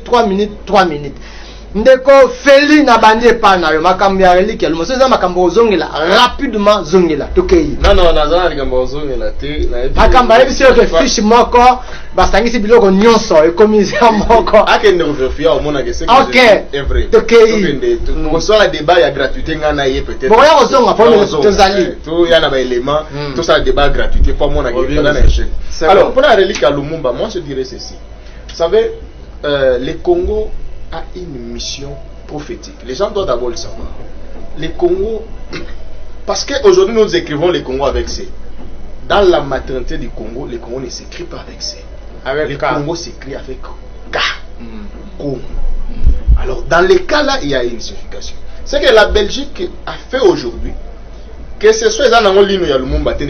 A: Ndeko Feli na bandi pa na yo makambo ya relique ya Lumumba. So makambo ozongela rapidement zongela tokei.
D: Non nazana likambo ozongela te na ebi.
A: Makambo ya biso ke fiche moko basangisi biloko nyonso ekomisa moko.
D: Akende vérifier au mona que c'est
A: vrai. Tokei.
D: Pour ça la débat ya gratuité ngana ye peut-être.
A: Bon ya ozonga pour tozali.
D: Tout ya na ba élément, tout ça débat gratuité pour mona que na échec. Alors pour la relique à Lumumba, moi je dirais ceci. Vous savez le Congo a une mission prophétique. Les gens doivent d'abord le savoir. Le Congo, parce qu'aujourd'hui nous écrivons le Congo avec C. Dans la maternité du Congo, le Congo ne s'écrit pas avec C. Le Congo s'écrit avec K. Congo. Alors dans les cas là, il y a une signification. C'est que la Belgique a fait aujourd'hui, que ce soit dans la ligne ya Lumumba, que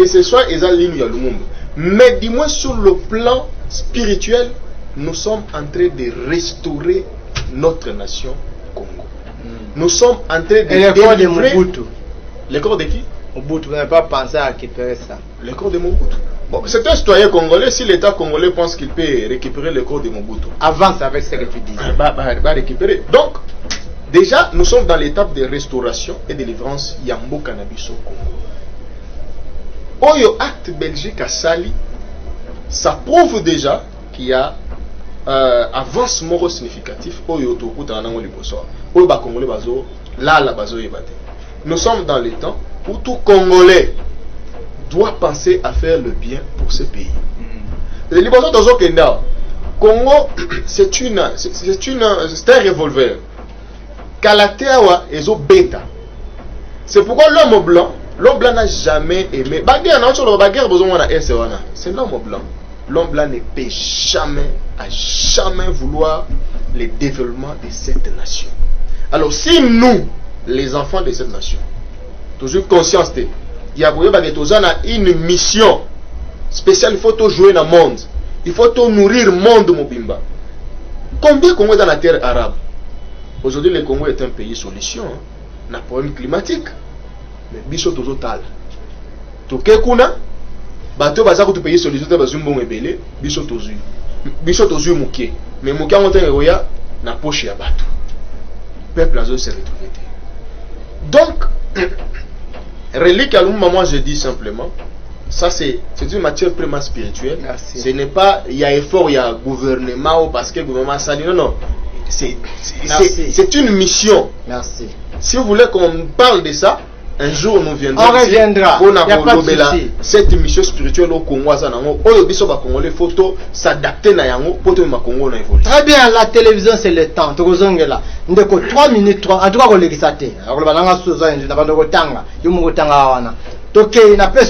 D: ce soit dans la ligne ya Lumumba, mais du moins sur le plan spirituel, nous sommes en train de restaurer notre nation Congo. Nous sommes en train de délivrer le corps de qui?
A: Mobutu, vous n'avez pas pensé à récupérer ça?
D: Le corps de Mobutu. Bon, c'est un citoyen congolais. Si l'État congolais pense qu'il peut récupérer le corps de Mobutu,
A: avance avec ce que tu dis.
D: Va récupérer. Donc, déjà, nous sommes dans l'étape de restauration et de délivrance Yambo Cannabis au Congo. Oyo acte Belgique à Sali, ça prouve déjà qu'il y a avancement significatif. Oyo Tokuta Nango Liboso. Oyo ba Congolais bazo là la bazo yebate. Nous sommes dans les temps où tout Congolais doit penser à faire le bien pour ce pays. Le Liboso Tozo Kenda, Congo, c'est un revolver. Kalateawa ezo beta. C'est pourquoi l'homme blanc n'a jamais aimé. C'est l'homme blanc. L'homme blanc ne peut jamais vouloir le développement de cette nation. Alors si nous, les enfants de cette nation, toujours conscience de, il y a une mission spéciale, il faut tout jouer dans le monde. Il faut tout nourrir le monde, Mobimba. Combien de Congo est dans la terre arabe? Aujourd'hui, le Congo est un pays solution. On a un problème climatique. Mais biso total. Toke kuna, bato bazako to pays solution te bazumbo ebele, biso tozu mukie. Mais mukia montagne roya na poche ya bato. Peuple azo se retrouver. Donc relique à Lumumba, moi je dis simplement, ça c'est une matière vraiment spirituelle. Merci. Ce n'est pas il y a effort, il y a gouvernement ou parce que le gouvernement ça dit non. C'est une mission.
A: Merci.
D: Si vous voulez qu'on parle de ça, un jour nous viendrons.
A: On reviendra.
D: Il n'y a pas de souci. Cette mission spirituelle au Congo, il faut s'adapter à yango pour que le Congo évolue.
A: Très bien, la télévision c'est le temps. 3 minutes 3. En tout cas, on l'a dit.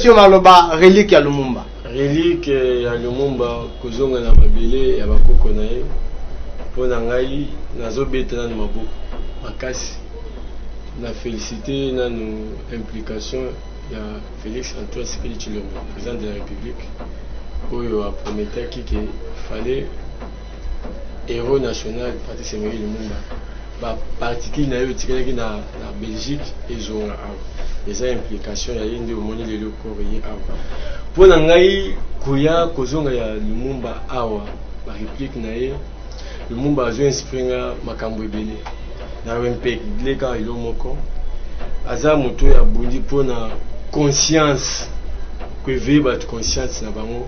A: On va relique ya Lumumba.
B: Relique ya Lumumba kozonga na mabele ya bakoko na ye. Pona ngai nazobeta na maboko makasi. Na félicité na nos implication ya Félix Antoine Tshisekedi Tshilombo, président de la République, oyo a prometté qu'il fallait héros national Patrice Emery Lumumba. Ba particulier na yo tikelaki na Belgique ezonga awa. Eza implication ya yende omoni lelo ko ye awa. Pona ngai koya kozonga ya Lumumba awa, ba réplique na ye Lumumba azo inspirer makambo ebele. Na wempe leka ilo moko aza moto ya bundi pona conscience que veba conscience na bango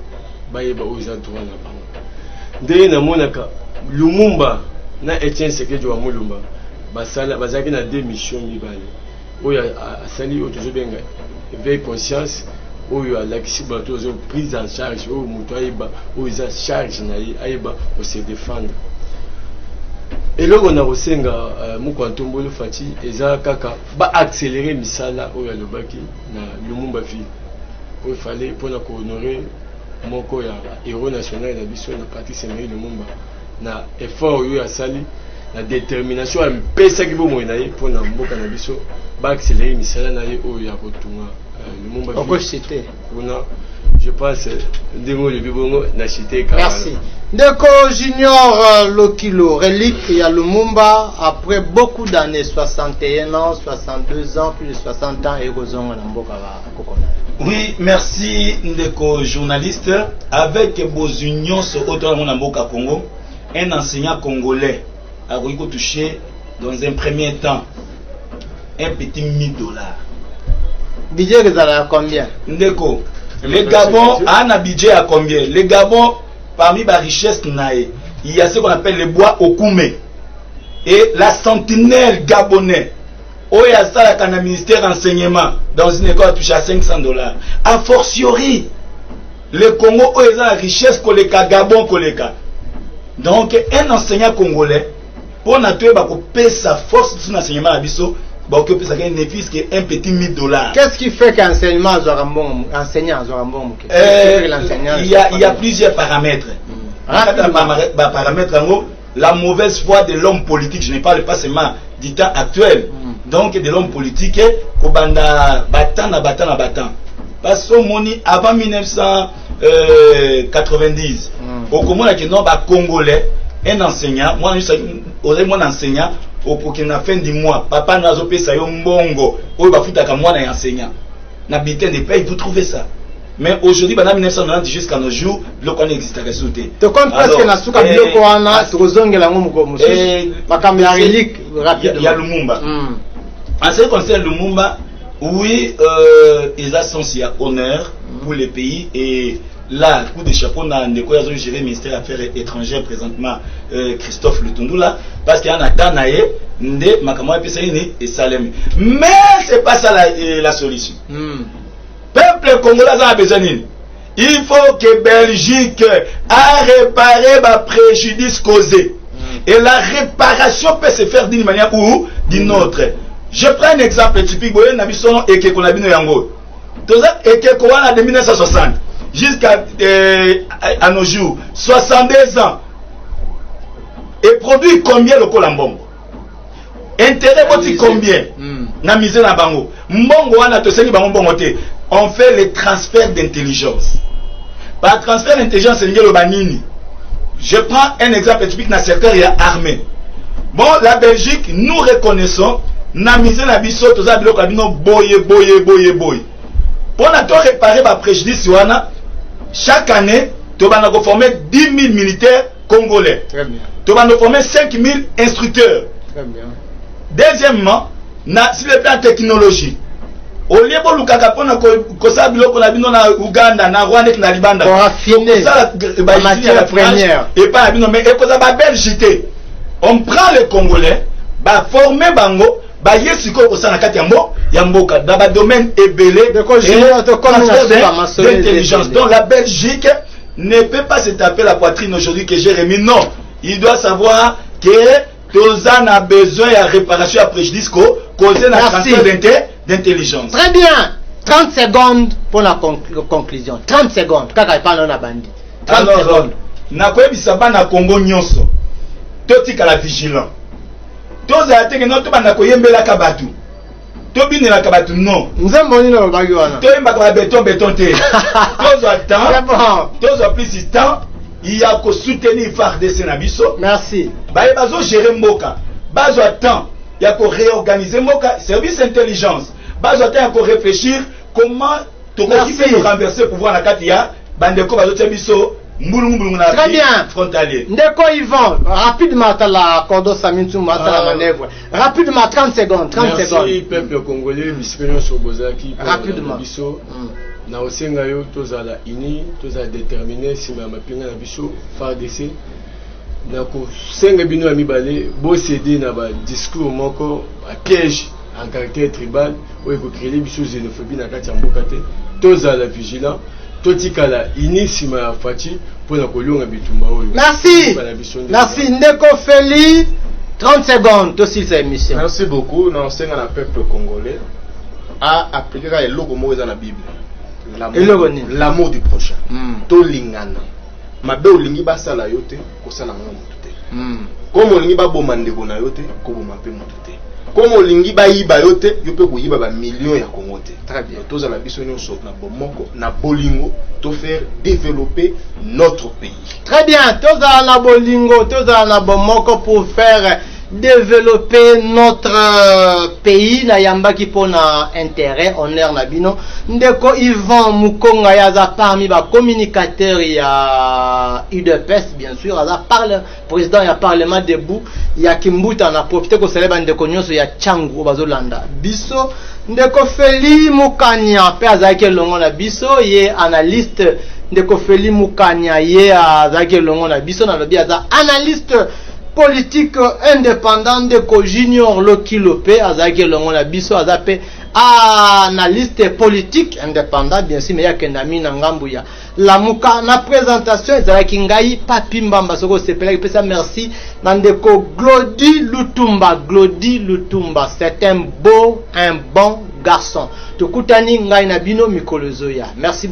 B: bayeba oza droit na bango ndenge na monaka Lumumba na Etienne Tshisekedi wa Mulumba basala bazaki na deux missions mibale oyo asali oyo tozobenga veille conscience oyo alakisi bato ozo prise en charge oyo moto ayeba oyo eza charge na ye ayeba o se défendre. Et là on a resenga Mukwantombolo Fati eza kaka ba accélérer misala oyo alobaki na Lumumba ville. il fallait pour honorer mon héros national de biso na Patrice Emery Lumumba na effort yo ya sali la détermination à pesa ki bo moina ye pour na mboka na biso ba accélérer misala na ye o ya kotunga Lumumba
A: pourquoi citer
B: kuna je pense ndemo le bibongo na cité ka.
A: Merci. Ndeko Junior Lokilo relique ya Lumumba après beaucoup d'années 61 ans 62 ans plus de 60 ans et kozonga na mboka ba kokona.
C: Oui, merci Ndeko journaliste. Avec vos unions sur autour de Mboka Congo, un enseignant congolais a touché dans un premier temps un petit $1000.
A: Budget que ça a combien?
C: Ndeko, le Gabon a un budget à combien? Le Gabon, parmi les richesses, il y a ce qu'on appelle le bois Okume et la sentinelle gabonais. Il y a ça dans le ministère d'enseignement dans une école touché à $500. A fortiori, le Congo a la richesse que le Gabon koleka. Donc, un enseignant congolais, pour payer sa force de son enseignement à Bisso, n'est plus qu'un petit $1000.
A: Qu'est-ce qui fait qu'enseignement enseignant
C: il y a plusieurs paramètres. La mauvaise foi de l'homme politique, je ne parle pas seulement du temps actuel. Donc de l'homme politique kobanda battant. Parce que moni avant 1990 au komona que non ba congolais un enseignant moi mon enseignant au na fin du mois papa nazo pesa yo mbongo oyo bafutaka mwana ya enseignant na bulletin de paie vous trouvez ça. Mais aujourd'hui, pendant 1990 jusqu'à nos jours, le qu'on existe à sauter.
A: Tu comprends presque na suka biloko wana tozongela ngomuko monsieur makamya relique rapidement.
C: Il y a Lumumba. En ce qui concerne Lumumba, oui, ils ont son honneur pour les pays et là, coup de chapeau, on a géré le ministère des Affaires étrangères présentement, Christophe Lutundula, parce qu'il y a un Atanaye, Nde, Makamwa et Salem. Mais c'est pas ça la solution. Peuple congolais a besoin d'une. Il faut que Belgique a réparé ma préjudice causé. Et la réparation peut se faire d'une manière ou d'une autre. Je prends un exemple typique. Vous voyez, Nabisono et Kekonabino Yango. Tout ça, et Kekoana de 1960 jusqu'à à nos jours, 62 ans. Et produit combien le Colambongo? Intérêt boti combien? Na misé na bango. Mbongo wana to sengi bango bongo te. On fait le transfert d'intelligence. Par transfert d'intelligence, c'est le banini. Je prends un exemple typique dans le secteur armé. Bon, la Belgique, nous reconnaissons, na misé na biso, to za biloko abino boye. Pour na to réparer ma préjudice wana, chaque année, to bana ko former 10 000 militaires congolais.
A: Très bien.
C: To bana former 5 000 instructeurs.
A: Très bien.
C: Deuxièmement, sur le plan technologie, au lieu de lukaka pona ko sa biloko na bino na Uganda na Rwanda na Libanda
A: pour affiner la matière première
C: et pas bino mais ko za ba Belgique on prend les Congolais ba former bango ba yesiko ko sa na kati ya mboka dans ba domaine ébélé de d'intelligence. Donc la Belgique ne peut pas se taper la poitrine aujourd'hui que j'ai remis. Non, il doit savoir que Tozan a besoin de réparation à préjudice causé la transfert d'intelligence.
A: Très bien. 30 secondes pour la conclusion. 30 secondes. Kaka pas na bandi.
C: Alors, na ko bisaba na Congo nyonso. Totika la vigilant. Toza teke no to bana ko yembela kabatu. To binela kabatu non.
A: Nzembo ni no bagi wana.
C: To yemba ko béton te. Toza temps.
A: C'est bon.
C: Toza plus temps. Il y a qu'à soutenir FARDC Nabiso.
A: Merci.
C: Bah, bazo gérer Moka. Bazo temps. Il y a qu'à réorganiser Moka. Service intelligence. Bazo temps, il y a qu'à réfléchir comment tu peux renverser le pouvoir dans la Katia. Bandeko bazo Tebiso.
A: Très bien.
C: Frontalier.
A: Ndeko Yvan, rapidement la Kodo Samintou la manœuvre. Rapidement 30 secondes. 30
B: Merci,
A: secondes.
B: Merci peuple congolais, Bispénion Sobozaki.
A: Rapidement.
B: Na osenga yo tozala ini tozala déterminé sima mapinga na biso FARDC na ko senga bino ya mibale bo céder na ba discours moko a piège en caractère tribal oyo ko créer biso xénophobie na kati ya mboka te tozala vigilant totikala ini sima ya fachi pona kolonga bitumba oyo.
A: Merci. Merci Ndeko Feli. 30 secondes aussi cette émission.
D: Merci beaucoup. Na osenga na peuple congolais a appliquer les logos mo dans la Bible. l'amour du prochain. To lingana. Mabe olingi basala yote kosala nga mutu te. Comme olingi ba bomandeko na yote ko bomampe mutu te. Comme olingi ba yiba yote yo pe ko yiba ba millions ya Congo te. Très bien. Toza la biso nyonso na bomoko na bolingo to faire développer notre pays.
A: Très bien. Toza na bolingo, toza na bomoko pour faire développer notre pays na yamba qui pona intérêt honneur na bino ndeko Yvan Mukonga yaza parmi ba communicateur ya UDPS bien sûr aza parle président ya parlement debout ya Kimbuta na profiter ko célébrer ndeko nyonso ya Changu bazolanda biso ndeko Feli Mukanya pe azaki longo na biso ye analyste ndeko Feli Mukanya ye azaki longo na biso na lobi aza analyste politique indépendant de ko Junior Lokilope azaki longo na biso azape analyste politique indépendant bien sûr mais ya kendami na ngambu ya lamuka na présentation ezalaki ngai Papi Mbamba soko sepelaki pesa merci na ndeko Glody Lutumba c'est un bon garçon tokutani ngai na bino mikolo zoya merci.